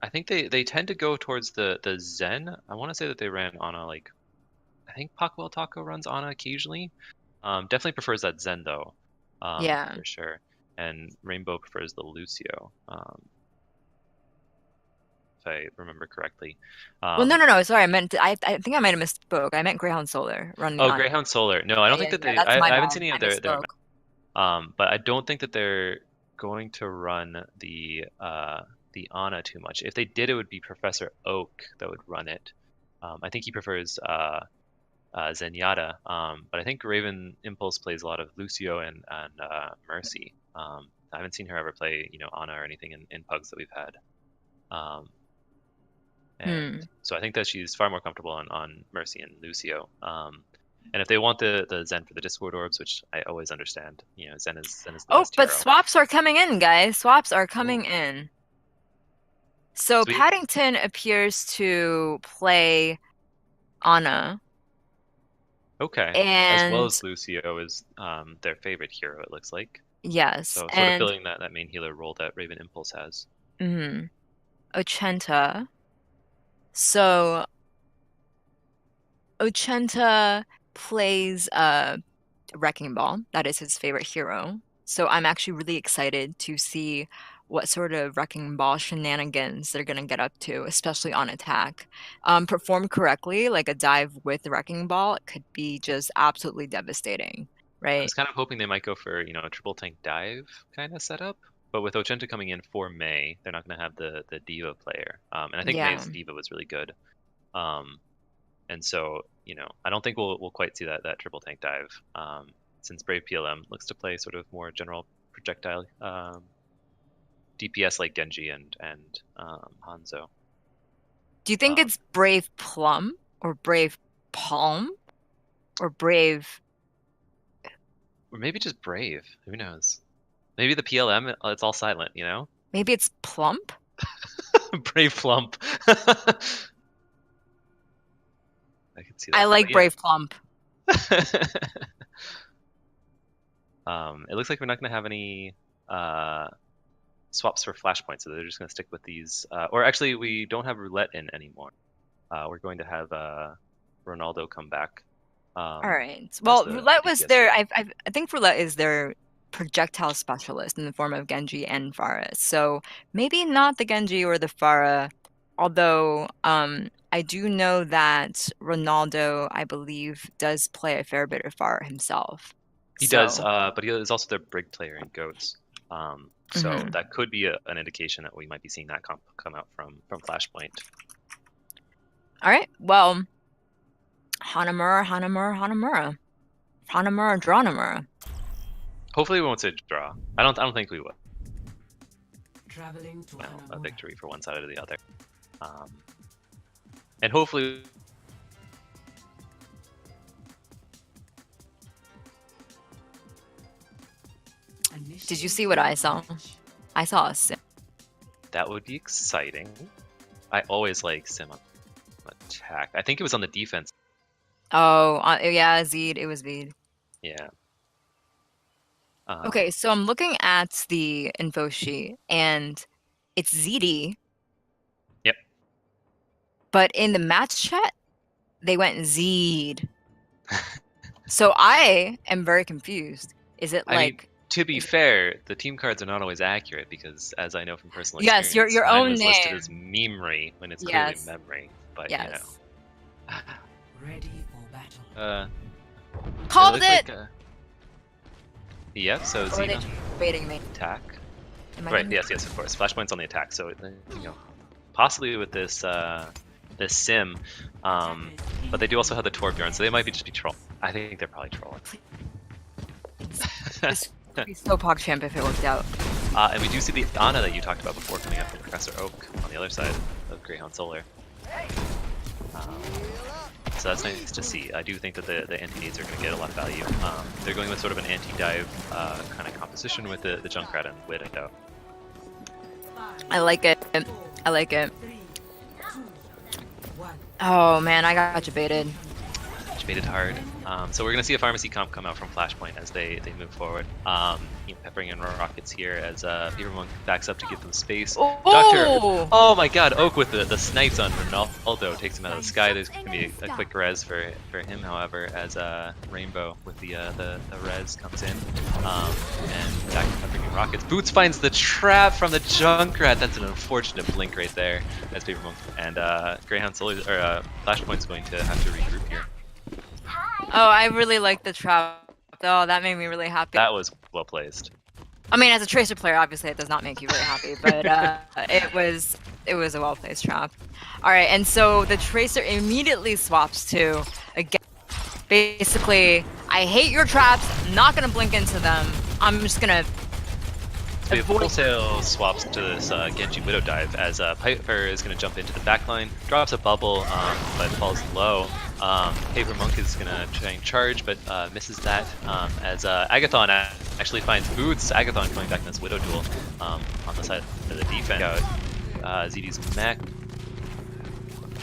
I think they tend to go towards the Zen. I want to say that they ran Ana like. I think Pakwell Taco runs Ana occasionally. Definitely prefers that Zen though, Yeah. for sure. And Rainbow prefers the Lucio, if I remember correctly. Well, no. Sorry, I think I might have misspoke. I meant Greyhound Solar running Oh, Ana. Greyhound Solar. No, I don't think that Yeah, they. that's I my haven't bad. seen any I of their misspoke. but I don't think that they're going to run the Ana too much. If they did, it would be Professor Oak that would run it. I think he prefers Zenyatta, but I think Raven Impulse plays a lot of Lucio and Mercy. I haven't seen her ever play Ana or anything in pugs that we've had. And so I think that she's far more comfortable on Mercy and Lucio. And if they want the Zen for the Discord orbs, which I always understand, Zen is the Oh, best but hero. swaps are coming in, guys. Swaps are coming Ooh. in. So Sweet. Paddington appears to play Ana. Okay. As well And as Lucio is their favorite hero, it looks like. yes, So sort of and filling that main healer role that Raven Impulse has. Ochenta. So Ochenta plays Wrecking Ball. That is his favorite hero. So I'm actually really excited to see what sort of Wrecking Ball shenanigans they're gonna get up to, especially on attack. Performed correctly, like a dive with the Wrecking Ball, it could be just absolutely devastating, I right? was kind of hoping they might go for a triple tank dive kind of setup, but with Ochenta coming in for Mei, they're not going to have the Diva player, and I think Yeah. Mei's Diva was really good, and so I don't think we'll quite see that triple tank dive, since Brave PLM looks to play sort of more general projectile DPS like Genji and Hanzo. Do you think it's Brave Plum or Brave Palm or Brave? Or maybe just Brave. Who knows? Maybe the PLM, it's all silent, Maybe it's Plump? Brave Plump. I can see that. I like But yeah. Brave Plump. It looks like we're not going to have any swaps for Flashpoint, so they're just going to stick with these. Or actually, we don't have Roulette in anymore. We're going to have Ronaldo come back. All right. Well, Roulette was DPS their. hero. I think Roulette is their projectile specialist in the form of Genji and Pharah. So maybe not the Genji or the Pharah, although I do know that Ronaldo, I believe, does play a fair bit of Pharah himself. He does, but he is also their brig player in Goats. So that could be an indication that we might be seeing that comp come out from Flashpoint. All right. Well, Hanamura, Drawnemura. Hopefully we won't say draw. I don't think we will. Traveling to A Hanamura. victory for one side or the other. And hopefully Did you see what I saw? I saw a sim. that would be exciting. I always like sim on attack. I think it was on the defense. Oh, yeah, Zed. It was Zed. Yeah. Okay, so I'm looking at the info sheet, and it's ZD, Yep. but in the match chat, they went Zed. So I am very confused. Is it I mean, like to be fair, the team cards are not always accurate because, as I know from personal yes, experience, your mine own was listed name? as Memre when it's Yes. clearly Memre. But Yes. Ready for battle. you know, Called looks it! like, yep. So Or are they Xena baiting me? attack. Am I Right. getting- Yes. Of course. Flashpoint's on the attack. So you know, possibly with this this sim, but they do also have the Torbjorn, so they might just be troll. I think they're probably trolling. This would be so PogChamp if it worked out. And we do see the Ana that you talked about before coming up from Professor Oak on the other side of Greyhound Solar. So that's nice to see. I do think that the anti-nades are going to get a lot of value. They're going with sort of an anti-dive kind of composition with the Junkrat and Widow. I like it. I like it. 3, 2, 1. Oh man, I got you baited. Debated hard. So we're going to see a pharmacy comp come out from Flashpoint as they move forward. You know, peppering in rockets here as Fever Monk backs up to give them space. Oh! Doctor, oh my God! Oak with the snipes on Ronaldo takes him out of the sky. There's going to be a quick res for him, however, as Rainbow with the res comes in and back peppering in rockets. Boots finds the trap from the Junkrat. That's an unfortunate blink right there. As Fever Monk and Greyhound Solar or Flashpoint's going to have to regroup here. Oh, I really like the trap. Oh, that made me really happy. That was well placed. I mean, as a Tracer player, obviously it does not make you really happy, but it was a well placed trap. All right, and so the Tracer immediately swaps to again. Basically, I hate your traps. I'm not gonna blink into them. I'm just gonna. We have wholesale swaps to this Genji Widow dive as Piper is going to jump into the backline, drops a bubble, but falls low. Paper Monk is going to try and charge, but misses that as Agathon actually finds Boots. Agathon coming back in this Widow duel on the side of the defense. ZD's mech,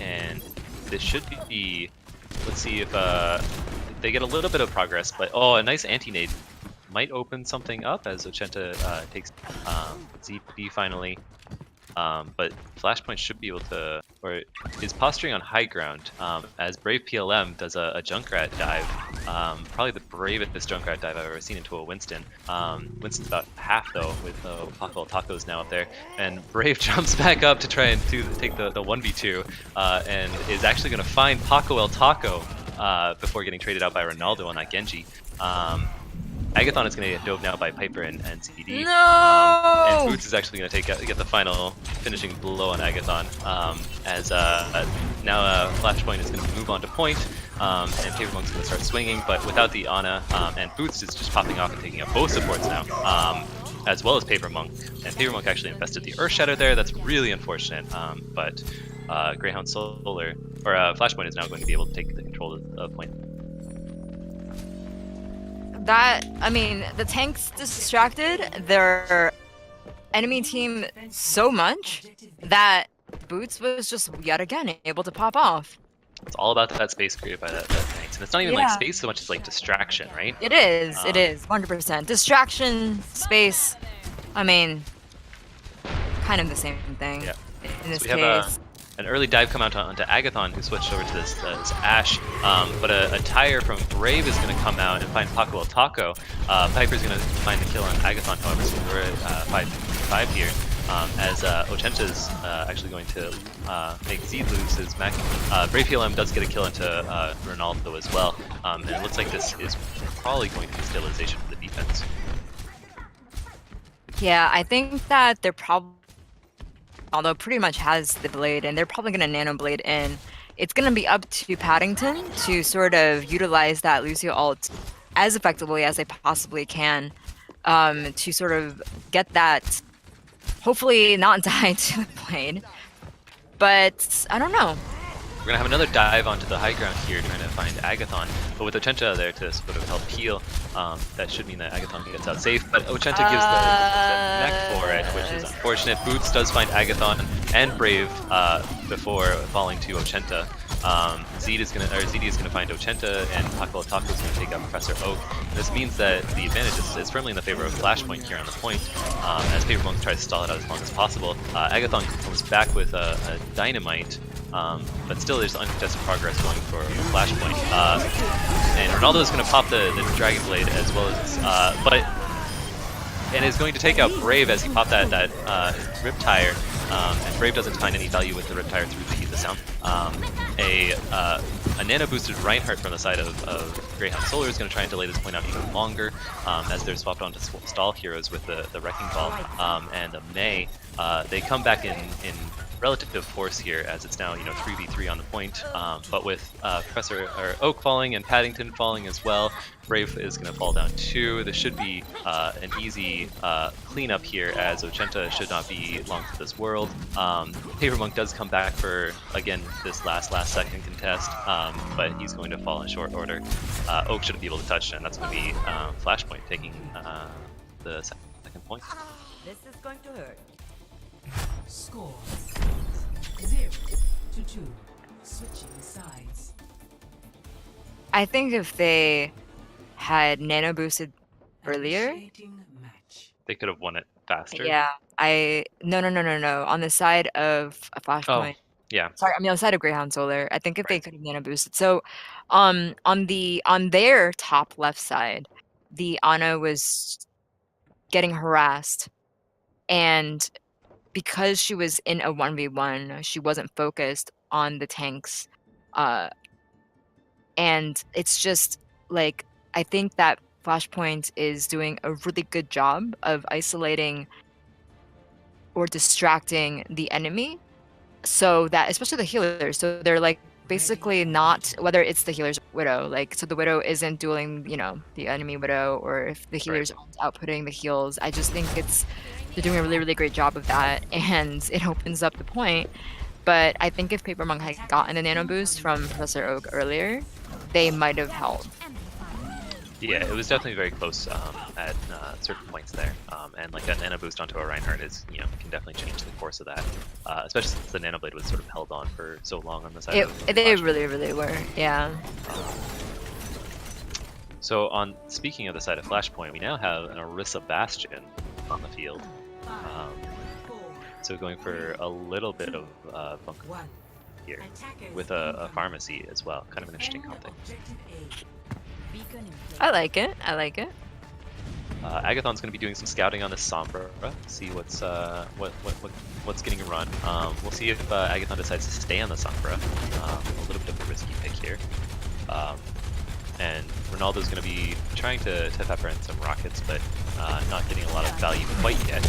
and this should be. Let's see if they get a little bit of progress, but oh, a nice anti-nade might open something up as Ochenta takes ZB finally. But Flashpoint should be able to, or is posturing on high ground as Brave PLM does a Junkrat dive. Probably the bravest Junkrat dive I've ever seen into a Winston. Winston's about half though, with Paco El Taco's now up there. And Brave jumps back up to try and take the 1v2 and is actually going to find Paco El Taco before getting traded out by Ronaldo on that Genji. Agathon is going to get dove now by Piper and CD. No! And Boots is actually going to get the final finishing blow on Agathon. As now Flashpoint is going to move on to point, and Paper Monk's going to start swinging, but without the Ana, and Boots is just popping off and taking out both supports now, as well as Paper Monk. And Paper Monk actually invested the Earth Shadow there. That's really unfortunate, but Greyhound Solar, or Flashpoint is now going to be able to take the control of point. That, I mean, the tanks distracted their enemy team so much that Boots was just yet again able to pop off. It's all about that space created by that tanks, and it's not even like space so much as like distraction, right? It is, 100%. Distraction, space, I mean, kind of the same thing in this So we have case. an early dive come out onto Agathon, who switched over to this Ashe, but a tire from Brave is going to come out and find Paco El Taco. Piper's going to find the kill on Agathon, however, so we're at 5-5 here, as Ochenta's actually going to make Z lose his mech. Brave PLM does get a kill into Ronaldo as well, and it looks like this is probably going to be stabilization for the defense. Yeah, I think that they're probably, although pretty much has the blade, and they're probably going to nano blade in. It's going to be up to Paddington to sort of utilize that Lucio ult as effectively as they possibly can, to sort of get that, hopefully not die to the blade. But I don't know. We're going to have another dive onto the high ground here, trying to find Agathon. But with Ochenta there to sort of help heal, that should mean that Agathon gets out safe. But Ochenta gives the mech for it, which is unfortunate. Boots does find Agathon and Brave before falling to Ochenta. ZD is gonna find Ochenta, and Taco is gonna take out Professor Oak. This means that the advantage is firmly in the favor of Flashpoint here on the point, as Paper Monk tries to stall it out as long as possible. Agathon comes back with a Dynamite, but still there's uncontested progress going for Flashpoint. And Ronaldo is going to pop the Dragon Blade as well as, and is going to take out Brave as he popped that Riptire, and Brave doesn't find any value with the Riptire through the sound. A nano boosted Reinhardt from the side of Greyhound Solar is going to try and delay this point out even longer, as they're swapped onto stall heroes with the Wrecking Ball and the May. They come back in relative force here, as it's now 3v3 on the point, but with Professor Oak falling and Paddington falling as well, Brave is going to fall down too. This should be an easy cleanup here, as Ochenta should not be long for this world. Paper Monk does come back for, again, this last second contest, but he's going to fall in short order. Oak shouldn't be able to touch, and that's going to be Flashpoint taking the second point. This is going to hurt. Score 0-2. Switching sides. I think if they had nano boosted earlier, Initiating match. They could have won it faster. yeah, no. On the side of a Flashpoint. Yeah. Sorry, I mean on the side of Greyhound Solar. I think if they could have nano boosted. So, on their top left side, the Ana was getting harassed, and because she was in a 1v1, she wasn't focused on the tanks, and it's just like, I think that Flashpoint is doing a really good job of isolating or distracting the enemy, so that, especially the healers, so they're like basically not, whether it's the healer's Widow, like, so the Widow isn't dueling the enemy Widow, or if the healers aren't outputting the heals. I just think they're doing a really, really great job of that, and it opens up the point. But I think if Paper Monk had gotten a nano boost from Professor Oak earlier, they might have held. Yeah, it was definitely very close at certain points there, and like that nano boost onto a Reinhardt is, can definitely change the course of that, especially since the nano blade was sort of held on for so long on the side. They really, really were, yeah. So speaking of the side of Flashpoint, we now have an Orisa Bastion on the field. So going for a little bit of bunker here with a pharmacy as well. Kind of an interesting comp thing. I like it. Agathon's going to be doing some scouting on the Sombra, see what's getting run. We'll see if Agathon decides to stay on the Sombra. A little bit of a risky pick here. And Ronaldo's going to be trying to pepper in some rockets, but not getting a lot of value quite yet.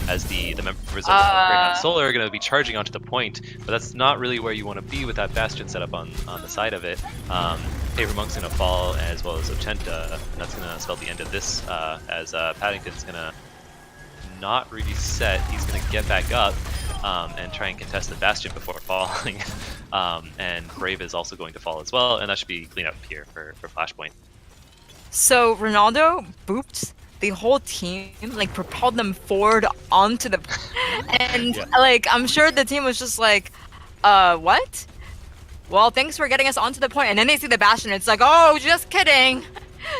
As the members of Greyhound Solar are going to be charging onto the point, but that's not really where you want to be with that Bastion set up on the side of it. Paper Monk's going to fall, as well as Ochenta, and that's going to spell the end of this, as Paddington's going to not reset. He's going to get back up and try and contest the Bastion before falling. And Brave is also going to fall as well, and that should be clean up here for Flashpoint. So Ronaldo booped the whole team, like propelled them forward onto the, and like I'm sure the team was just like, what? Well, thanks for getting us onto the point. And then they see the Bastion, and it's like, oh, just kidding.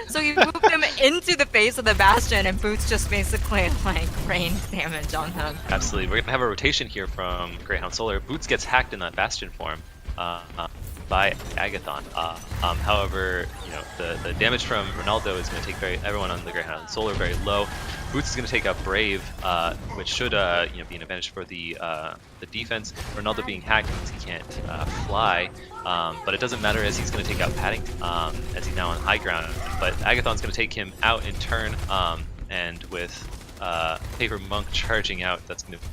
So you booped him into the face of the Bastion, and Boots just basically like rained damage on him. Absolutely, we're gonna have a rotation here from Greyhound Solar. Boots gets hacked in that Bastion form by Agathon. However, the damage from Ronaldo is going to take everyone on the Greyhound Solar very low. Boots is going to take out Brave, which should be an advantage for the defense. Ronaldo being hacked means he can't fly, but it doesn't matter, as he's going to take out Paddington, as he's now on high ground. But Agathon's going to take him out in turn, and with Paper Monk charging out, that's going to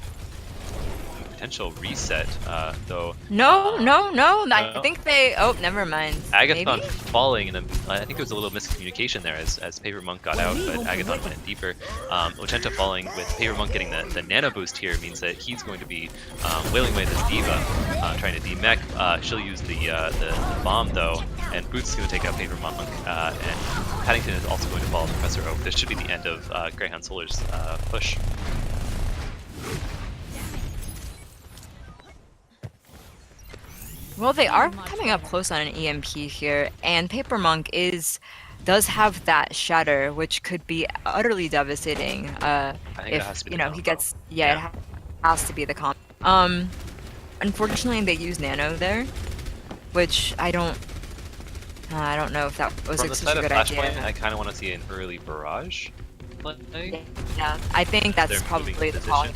potential reset, though. No. I think they. Oh, never mind. Agathon Maybe? falling, and I think there was a little miscommunication there as Paper Monk got out, but Agathon went in deeper. Ochenta falling with Paper Monk getting the nano boost here means that he's going to be wailing away this Diva, trying to demech. She'll use the bomb though, and Boots is going to take out Paper Monk, and Paddington is also going to follow Professor Oak. This should be the end of Greyhound Solar's push. Well, they are coming up close on an EMP here, and Paper Monk does have that shatter, which could be utterly devastating. I think it has If to be you the know he combo. gets, it has to be the comp. Unfortunately, they use Nano there, which I don't know if that was From the such side a of good Flashpoint, idea. I kind of want to see an early barrage play. Yeah, I think that's They're moving probably the position.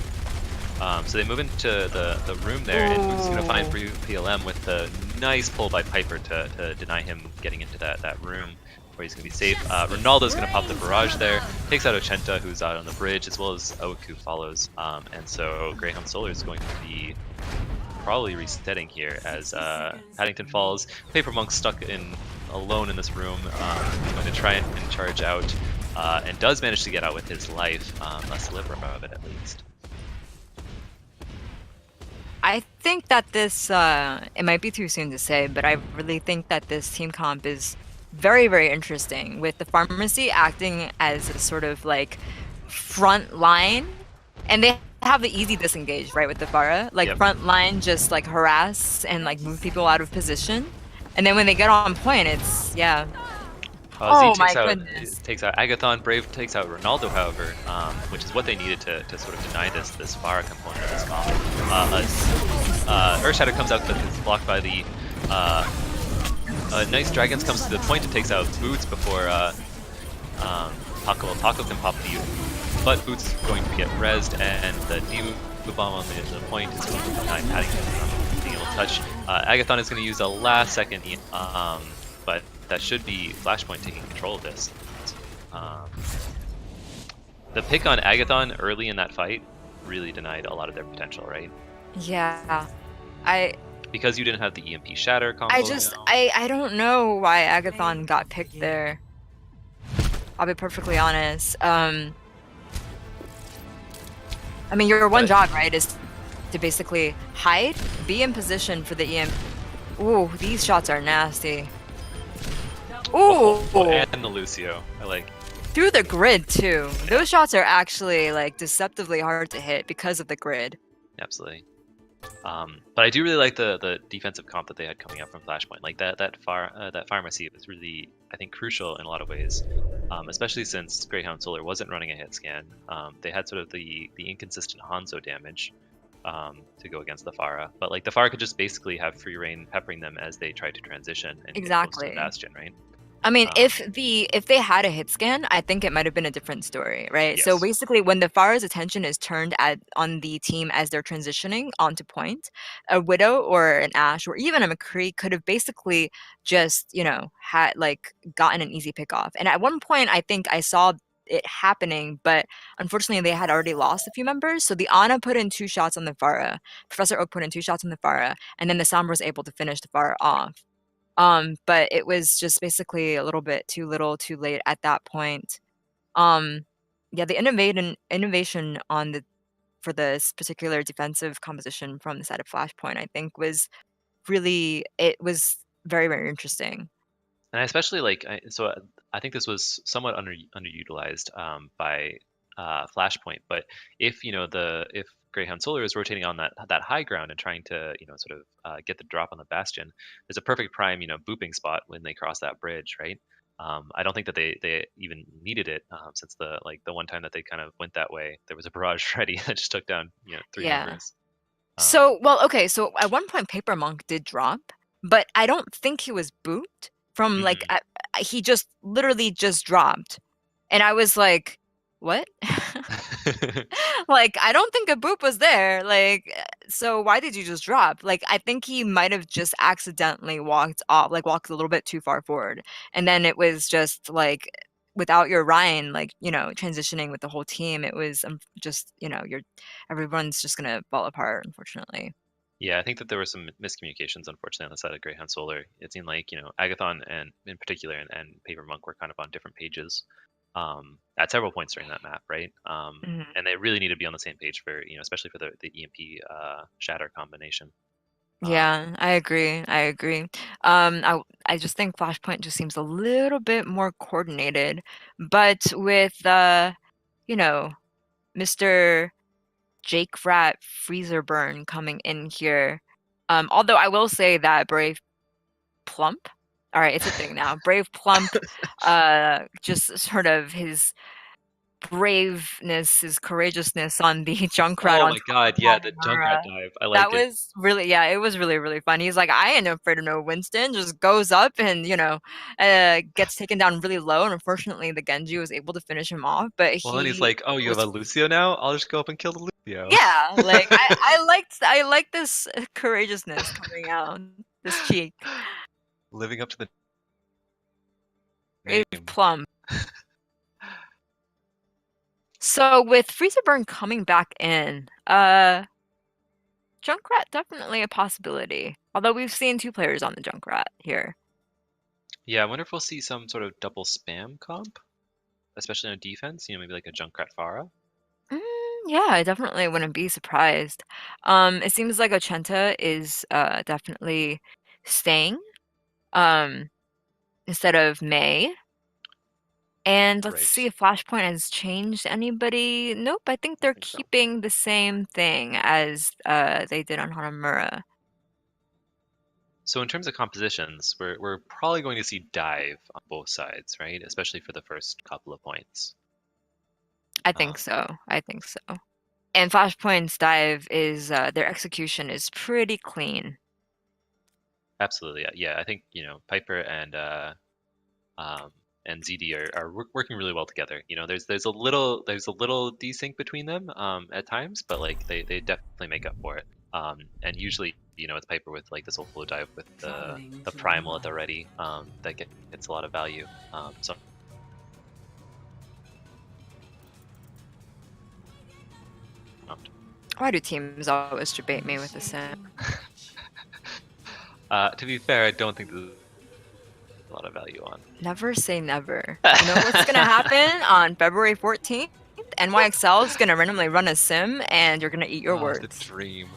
call. So they move into the room there, and Boots is going to find PLM with the nice pull by Piper to deny him getting into that room where he's going to be safe. Ronaldo's going to pop the barrage there, takes out Ochenta, who's out on the bridge, as well as Oaku follows. And so Greyhound Solar is going to be probably resetting here as Paddington falls. Paper Monk's stuck alone in this room. He's going to try and charge out, and does manage to get out with his life, a sliver of it at least. I think that this, it might be too soon to say, but I really think that this team comp is very, very interesting, with the pharmacy acting as a sort of like front line, and they have the easy disengage, right, with the Pharah. Like Yep. front line just like harass and like move people out of position. And then when they get on point, it's, yeah. Oh Z my goodness. takes out Agathon. Brave takes out Ronaldo, however, which is what they needed to sort of deny this Pharah component of this combo. Earthshatter comes out, but is blocked by the nice Dragons comes to the point and takes out Boots before Taco can pop the but Boots is going to get rezzed, and the Diva Bomb on the point is going to deny Paddington from being able to touch. Agathon is going to use a last second, but that should be Flashpoint taking control of this. The pick on Agathon early in that fight really denied a lot of their potential, right? Yeah. Because you didn't have the EMP Shatter combo. I don't know why Agathon got picked there. I'll be perfectly honest. I mean, your one job, right, is to basically hide, be in position for the EMP. Ooh, these shots are nasty. Ooh, and the Lucio. I like. Through the grid too. Those shots are actually like deceptively hard to hit because of the grid. Absolutely. But I do really like the defensive comp that they had coming up from Flashpoint. Like that pharmacy was really, I think, crucial in a lot of ways, especially since Greyhound Solar wasn't running a hit scan. They had sort of the inconsistent Hanzo damage to go against the Pharah, but like the Pharah could just basically have free reign peppering them as they tried to transition and get close to the Bastion, right? I mean, if they had a hit scan, I think it might have been a different story, right? Yes. So basically, when the Pharah's attention is turned on the team as they're transitioning onto point, a Widow or an Ashe or even a McCree could have basically just, had like gotten an easy pick off. And at one point, I think I saw it happening, but unfortunately, they had already lost a few members. So the Ana put in 2 shots on the Pharah, Professor Oak put in 2 shots on the Pharah, and then the Sombra was able to finish the Pharah off. But it was just basically a little bit too little, too late at that point. Yeah, the innovation for this particular defensive composition from the side of Flashpoint, I think, was very, very interesting. And I especially like, I think this was somewhat underutilized by Flashpoint. But if if Greyhound Solar is rotating on that high ground and trying to sort of get the drop on the Bastion, there's a perfect prime booping spot when they cross that bridge, right? I don't think that they even needed it, since the one time that they kind of went that way, there was a barrage ready that just took down 3 members. So at one point Paper Monk did drop, but I don't think he was booped from he just literally just dropped, and I was like, what? Like, I don't think a boop was there. Like, so why did you just drop? Like, I think he might have just accidentally walked off, like walked a little bit too far forward, and then it was just like, without your Ryan, like, transitioning with the whole team, it was just, everyone's just gonna fall apart, unfortunately. Yeah, I think that there were some miscommunications, unfortunately, on the side of Greyhound Solar. It seemed like, Agathon and in particular and Paper Monk were kind of on different pages at several points during that map, right? And they really need to be on the same page for, especially for the EMP Shatter combination. Yeah, I agree. I just think Flashpoint just seems a little bit more coordinated, but with Mr. Jake Rat Freezer Burn coming in here, Although I will say that Brave Plump, all right, it's a thing now. Brave Plump, just sort of his braveness, his courageousness on the Junkrat Oh on my top god, of yeah, the Junkrat Hanamura. dive. I That liked it. was really, yeah, it was really, really fun. He's like, I ain't afraid of no Winston, just goes up and, gets taken down really low. And unfortunately, the Genji was able to finish him off, but Well, and he's he like, "Oh, you have was, a Lucio now? I'll just go up and kill the Lucio." yeah, like, I liked this courageousness coming out, this cheek. Living up to the Brave name. Plum. So with Freezer Burn coming back in, Junkrat definitely a possibility. Although we've seen 2 players on the Junkrat here. Yeah, I wonder if we'll see some sort of double spam comp, especially on defense. Maybe like a Junkrat Pharah. Yeah, I definitely wouldn't be surprised. It seems like Ochenta is definitely staying um, instead of May. And let's Right. see if Flashpoint has changed anybody. Nope, I think they're think so. keeping the same thing as they did on Hanamura. So in terms of compositions, we're probably going to see dive on both sides, right? Especially for the first couple of points. I think so. And Flashpoint's dive is their execution is pretty clean. Absolutely, yeah. I think Piper and ZD are working really well together. There's a little desync between them at times, but like they definitely make up for it. And usually, it's Piper with like the solo dive with the primal at the ready that gets a lot of value. So. Why do teams always debate me with the sim? To be fair, I don't think there's a lot of value on. Never say never. You know what's gonna happen on February 14th? NYXL is gonna randomly run a sim, and you're gonna eat your words. The dream.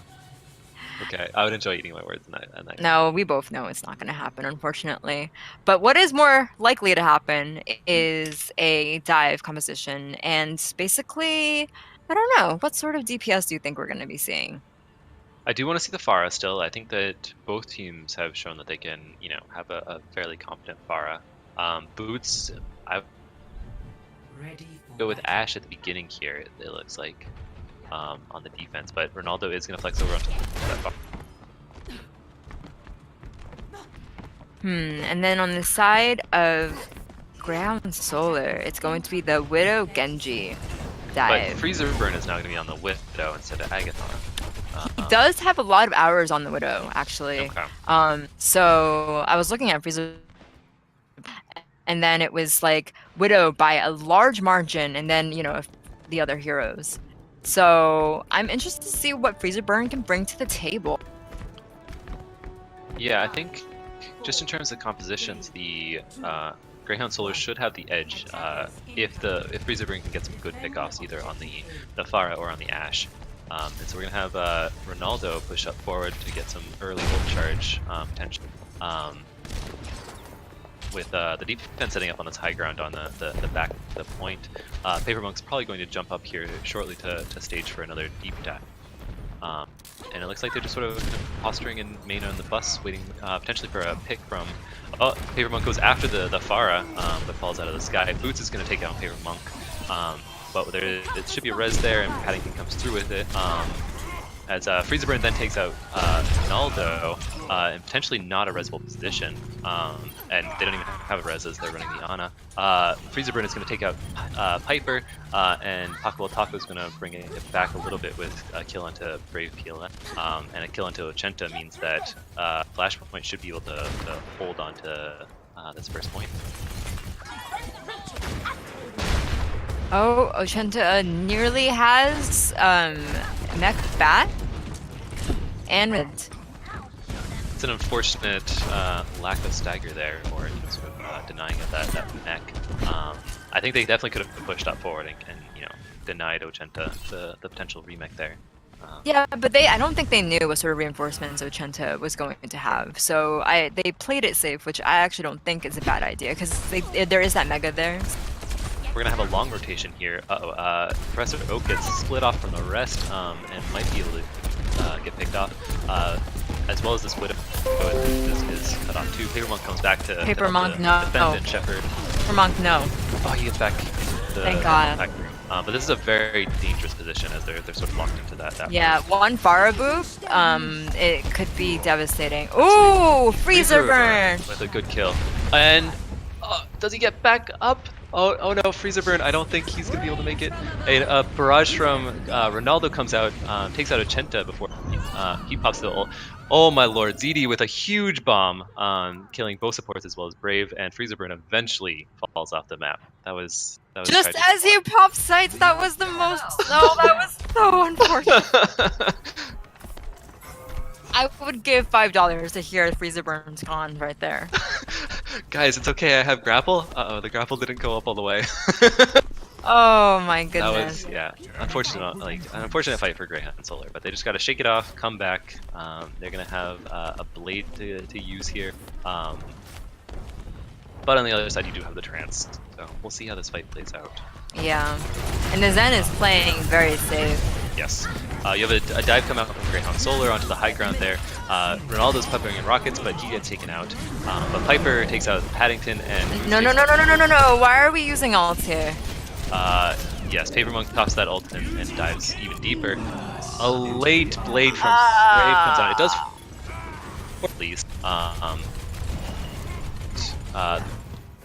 Okay, I would enjoy eating my words in that. No, we both know it's not gonna happen, unfortunately. But what is more likely to happen is a dive composition, and basically, I don't know, what sort of DPS do you think we're gonna be seeing? I do want to see the Pharah still. I think that both teams have shown that they can, have a fairly competent Pharah. Boots, I go with Ashe at the beginning here, it looks like, on the defense, but Ronaldo is going to flex over onto that Pharah. And then on the side of Greyhound Solar, it's going to be the Widow Genji dive. But Freezer Burn is now going to be on the Widow instead of Agathon. He does have a lot of hours on the Widow, actually. Okay. So I was looking at Freezer, and then it was like Widow by a large margin, and then the other heroes. So I'm interested to see what Freezer Burn can bring to the table. Yeah, I think just in terms of compositions, the Greyhound Solar should have the edge if Freezer Burn can get some good pickoffs either on the Pharah or on the Ashe. And so we're going to have Ronaldo push up forward to get some early ult charge potential. With the defense setting up on this high ground on the back of the point, Paper Monk's probably going to jump up here shortly to stage for another deep dive. And it looks like they're just sort of posturing in main on the bus, waiting potentially for a pick from... Oh, Paper Monk goes after the Pharah, but falls out of the sky. Boots is going to take down Paper Monk. But it should be a res there, and Paddington comes through with it. As Freezer Burn then takes out Ronaldo, and potentially not a resable position. And they don't even have a res as they're running the Ana. Freezer Burn is going to take out Piper, and Paco Taco is going to bring it back a little bit with a kill onto Brave PLN. And a kill onto Ochenta means that Flashpoint should be able to hold on to this first point. Oh, Ochenta nearly has mech bat and it's an unfortunate lack of stagger there, or sort of denying of that mech. I think they definitely could have pushed up forward and denied Ochenta the potential remech there. Yeah, but I don't think they knew what sort of reinforcements Ochenta was going to have. So they played it safe, which I actually don't think is a bad idea, because there is that mega there. We're going to have a long rotation here. Professor Oak gets split off from the rest and might be able to get picked off. as well as this widow is cut off too. Paper Monk comes back to Paper help Monk, the no. defendant Shepherd. For Monk, no. Oh, he gets back. Thank God. Back. But this is a very dangerous position as they're sort of locked into that. Yeah, one Fara boop, it could be devastating. Ooh, freezer burn! With a good kill. And does he get back up? Oh no, freezer burn. I don't think he's gonna be able to make it. A barrage from Ronaldo comes out, takes out Ochenta before he pops the ult. Oh my lord, ZD with a huge bomb, killing both supports as well as Brave, and freezer burn eventually falls off the map. That was Just tragic. as he popped sights, that was the most. Oh, that was so unfortunate. I would give $5 to hear freezer burn's gone right there. Guys, it's okay. I have grapple. Uh-oh, the grapple didn't go up all the way. Oh my That goodness. was, yeah, an unfortunate fight for Greyhound Solar, but they just got to shake it off, come back. They're gonna have a blade to use here. But on the other side, you do have the trance, so we'll see how this fight plays out. Yeah, and the Zen is playing very safe. Yes. You have a dive come out from Greyhound Solar onto the high ground there. Ronaldo's peppering in rockets, but he gets taken out. But Piper takes out Paddington and... No. Why are we using ult here? Yes, Paper Monk pops that ult and dives even deeper. A late blade from Brave comes out. It does... At least.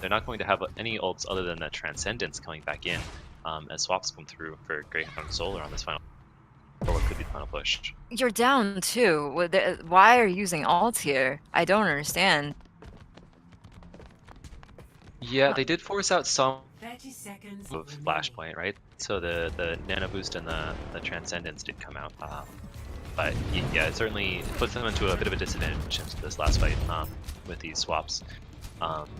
They're not going to have any ults other than that Transcendence coming back in as swaps come through for Greyhound Solar on this final... or what could be the final push. You're down too. Why are you using ult here? I don't understand. Yeah, they did force out some 30 seconds. of Flashpoint, right? So the Nano Boost and the Transcendence did come out. But yeah, it certainly puts them into a bit of a disadvantage into this last fight with these swaps.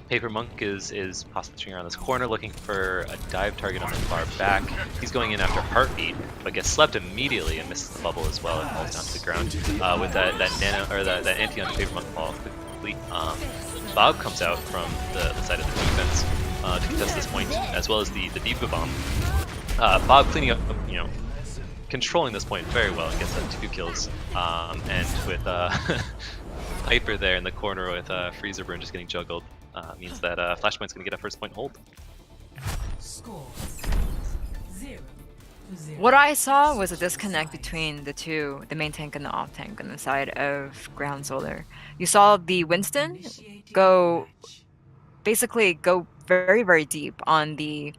Paper Monk is posturing around this corner looking for a dive target on the far back. He's going in after Heartbeat, but gets slept immediately and misses the bubble as well and falls down to the ground with that nano or that anti on Paper Monk fall quickly. Bob comes out from the side of the defense to contest this point, as well as the Diva Bomb. Bob cleaning up, controlling this point very well and gets 2 kills. And with Piper there in the corner with Freezer Burn just getting juggled, means that Flashpoint's going to get a first point hold. Score 0-0. What I saw was a disconnect between the two, the main tank and the off tank on the side of Ground Solar. You saw the Winston basically go very, very deep on the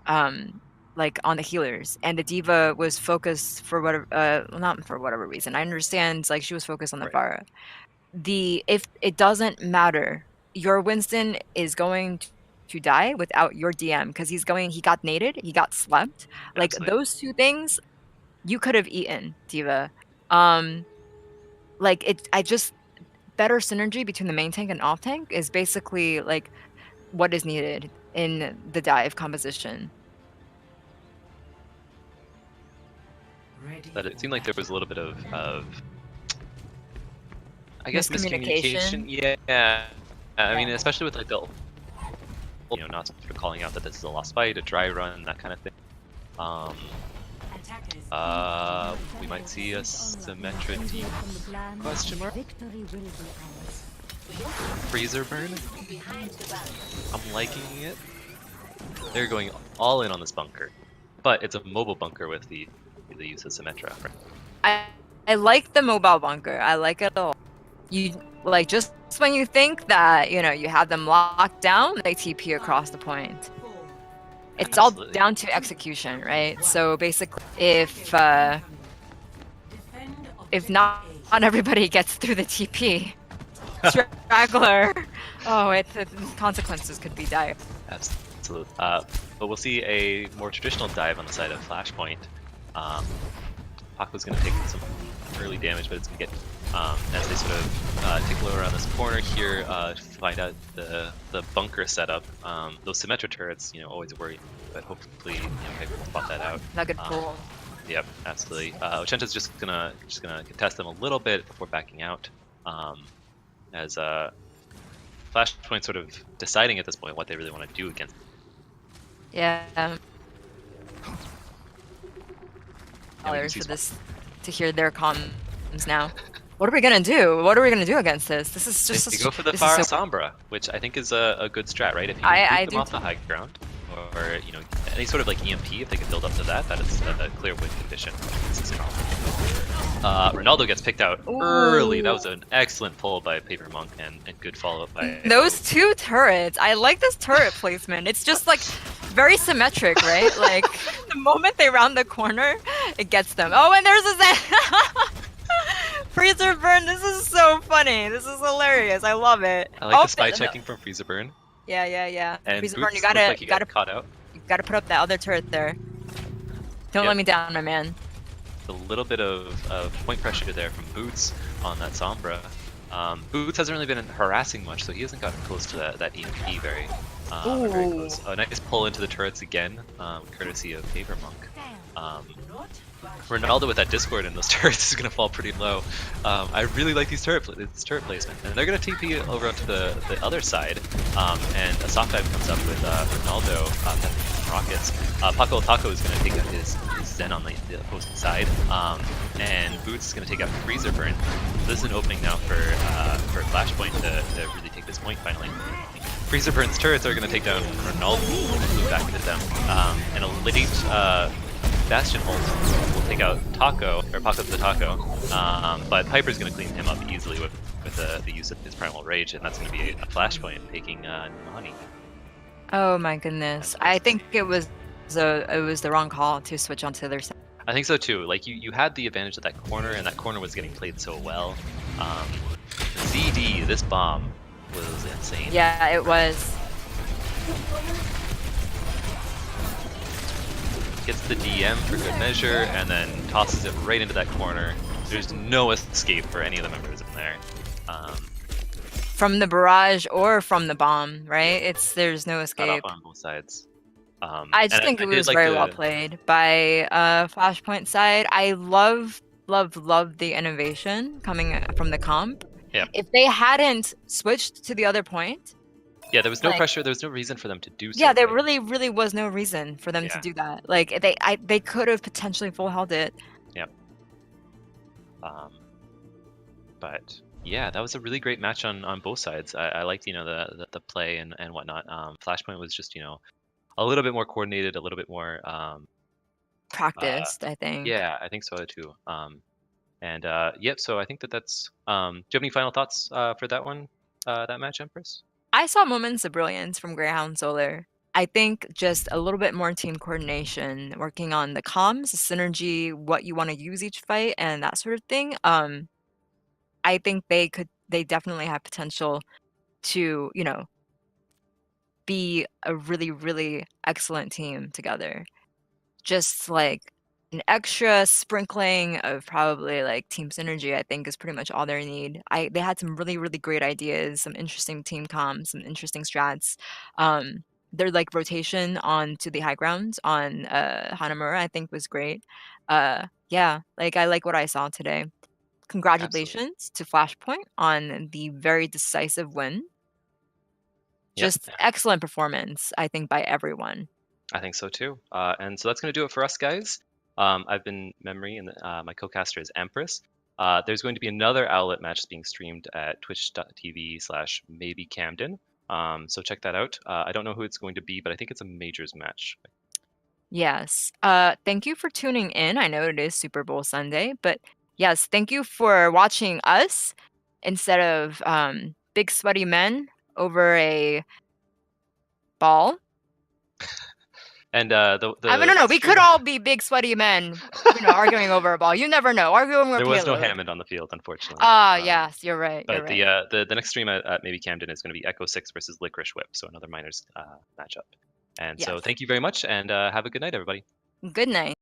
on the healers, and the Diva was focused for whatever not for whatever reason. I understand, like, she was focused on the Pharah. If it doesn't matter, your Winston is going to die without your DM because he got naded, he got slept. Like, Absolutely. those two things you could have eaten, Diva. Better synergy between the main tank and off tank is basically like what is needed in the dive composition. But it seemed like there was a little bit of I guess Miscommunication. miscommunication. Yeah. I mean, especially with like the not sort of calling out that this is a lost fight, a dry run, that kind of thing. We might see a Symmetra deep question mark. Freezer burn. I'm liking it. They're going all in on this bunker, but it's a mobile bunker with the use of Symmetra. Right? I like the mobile bunker. I like it all. You like just when you think that you have them locked down, they TP across the point. It's Absolutely. all down to execution, right? So basically, if not everybody gets through the TP, straggler, the consequences could be dire. Absolutely. But we'll see a more traditional dive on the side of Flashpoint. Paco's going to take some early damage, but it's going to get as they sort of tickle around this corner here to find out the bunker setup. Those Symmetra turrets, always worry, but hopefully Piper will spot that out. Not good pull. Yep, absolutely. Ochenta's just gonna contest them a little bit before backing out, as Flashpoint sort of deciding at this point what they really want to do against. Yeah. we can Dollars see for this to hear their comms now. What are we gonna do? What are we gonna do against this? This is just. They go for the this is Far so- Sombra, which I think is a good strat, right? If you can I keep them do off the high ground, or you know, any sort of like EMP, if they can build up to that, that is a clear win condition. Ronaldo gets picked out early. That was an excellent pull by Paper Monk and good follow up by Those two turrets. I like this turret placement. It's just like very symmetric, right? Like the moment they round the corner, it gets them. Oh, and there's a freezer burn. This is so funny. This is hilarious. I love it. I like Oh, the spy no. checking from Freezer Burn. Yeah. And Freezer Boots burn. You looked gotta, like he you got gotta, caught out. you gotta put up that other turret there. Don't Yep. let me down, my man. A little bit of point pressure there from Boots on that Sombra. Boots hasn't really been harassing much, so he hasn't gotten close to that EMP very close. A nice pull into the turrets again, courtesy of Paper Monk. Ronaldo with that Discord in those turrets is going to fall pretty low. I really like this turret placement. And they're going to TP over onto the other side, and a soft dive comes up with Ronaldo testing some rockets. Paco Taco is going to take out his Zen on the opposing side, and Boots is going to take out Freezer Burn. So this is an opening now for Flashpoint to really take this point finally. Freezer Burn's turrets are going to take down Ronaldo and move back into them, and a late Bastion ult will take out Taco, or Paco the Taco, but Piper's going to clean him up easily with the use of his Primal Rage, and that's going to be a Flashpoint taking Numbani. Oh my goodness. I think it was the wrong call to switch onto the other side. I think so too. Like you had the advantage of that corner, and that corner was getting played so well. ZD, this bomb was insane. Yeah, it was. Gets the DM for good measure, and then tosses it right into that corner. There's no escape for any of the members in there. From the barrage or from the bomb, right? There's no Cut escape. off on both sides. I just think it was very well played by Flashpoint side. I love the innovation coming from the comp. Yeah. If they hadn't switched to the other point, yeah, there was no like- pressure. There was no reason for them to do so. yeah, there right? really was no reason for them to Yeah. do that. Like they could have potentially full held it. Yep. But yeah, that was a really great match on both sides. I liked the play and whatnot. Flashpoint was just a little bit more coordinated, a little bit more Practiced, I think. yeah, I think so too. Yep. So I think that's. Do you have any final thoughts for that one? That match, Empress? I saw moments of brilliance from Greyhound Solar. I think just a little bit more team coordination, working on the comms, the synergy, what you want to use each fight, and that sort of thing. I think they definitely have potential to, be a really, really excellent team together. Just like an extra sprinkling of probably like team synergy, I think, is pretty much all they need. They had some really, really great ideas, some interesting team comms, some interesting strats. Their like rotation onto the high ground on Hanamura, I think, was great. Yeah, like I like what I saw today. Congratulations to Flashpoint on the very decisive win. Yep. Just excellent performance, I think, by everyone. I think so too. And so that's going to do it for us, guys. I've been Memre, and my co-caster is Empress. There's going to be another Owlet match being streamed at twitch.tv/maybe-Camden. So check that out. I don't know who it's going to be, but I think it's a Majors match. Yes. Thank you for tuning in. I know it is Super Bowl Sunday, but yes, thank you for watching us instead of big sweaty men over a ball. And I don't know. We could all be big sweaty men, arguing over a ball. You never know. Arguing with there was no payload. Hammond on the field, unfortunately. Yes, you're right. But You're right. the next stream at maybe Camden is going to be Echo 6 versus Licorice Whip, so another minors matchup. And so Yes. thank you very much, and have a good night, everybody. Good night.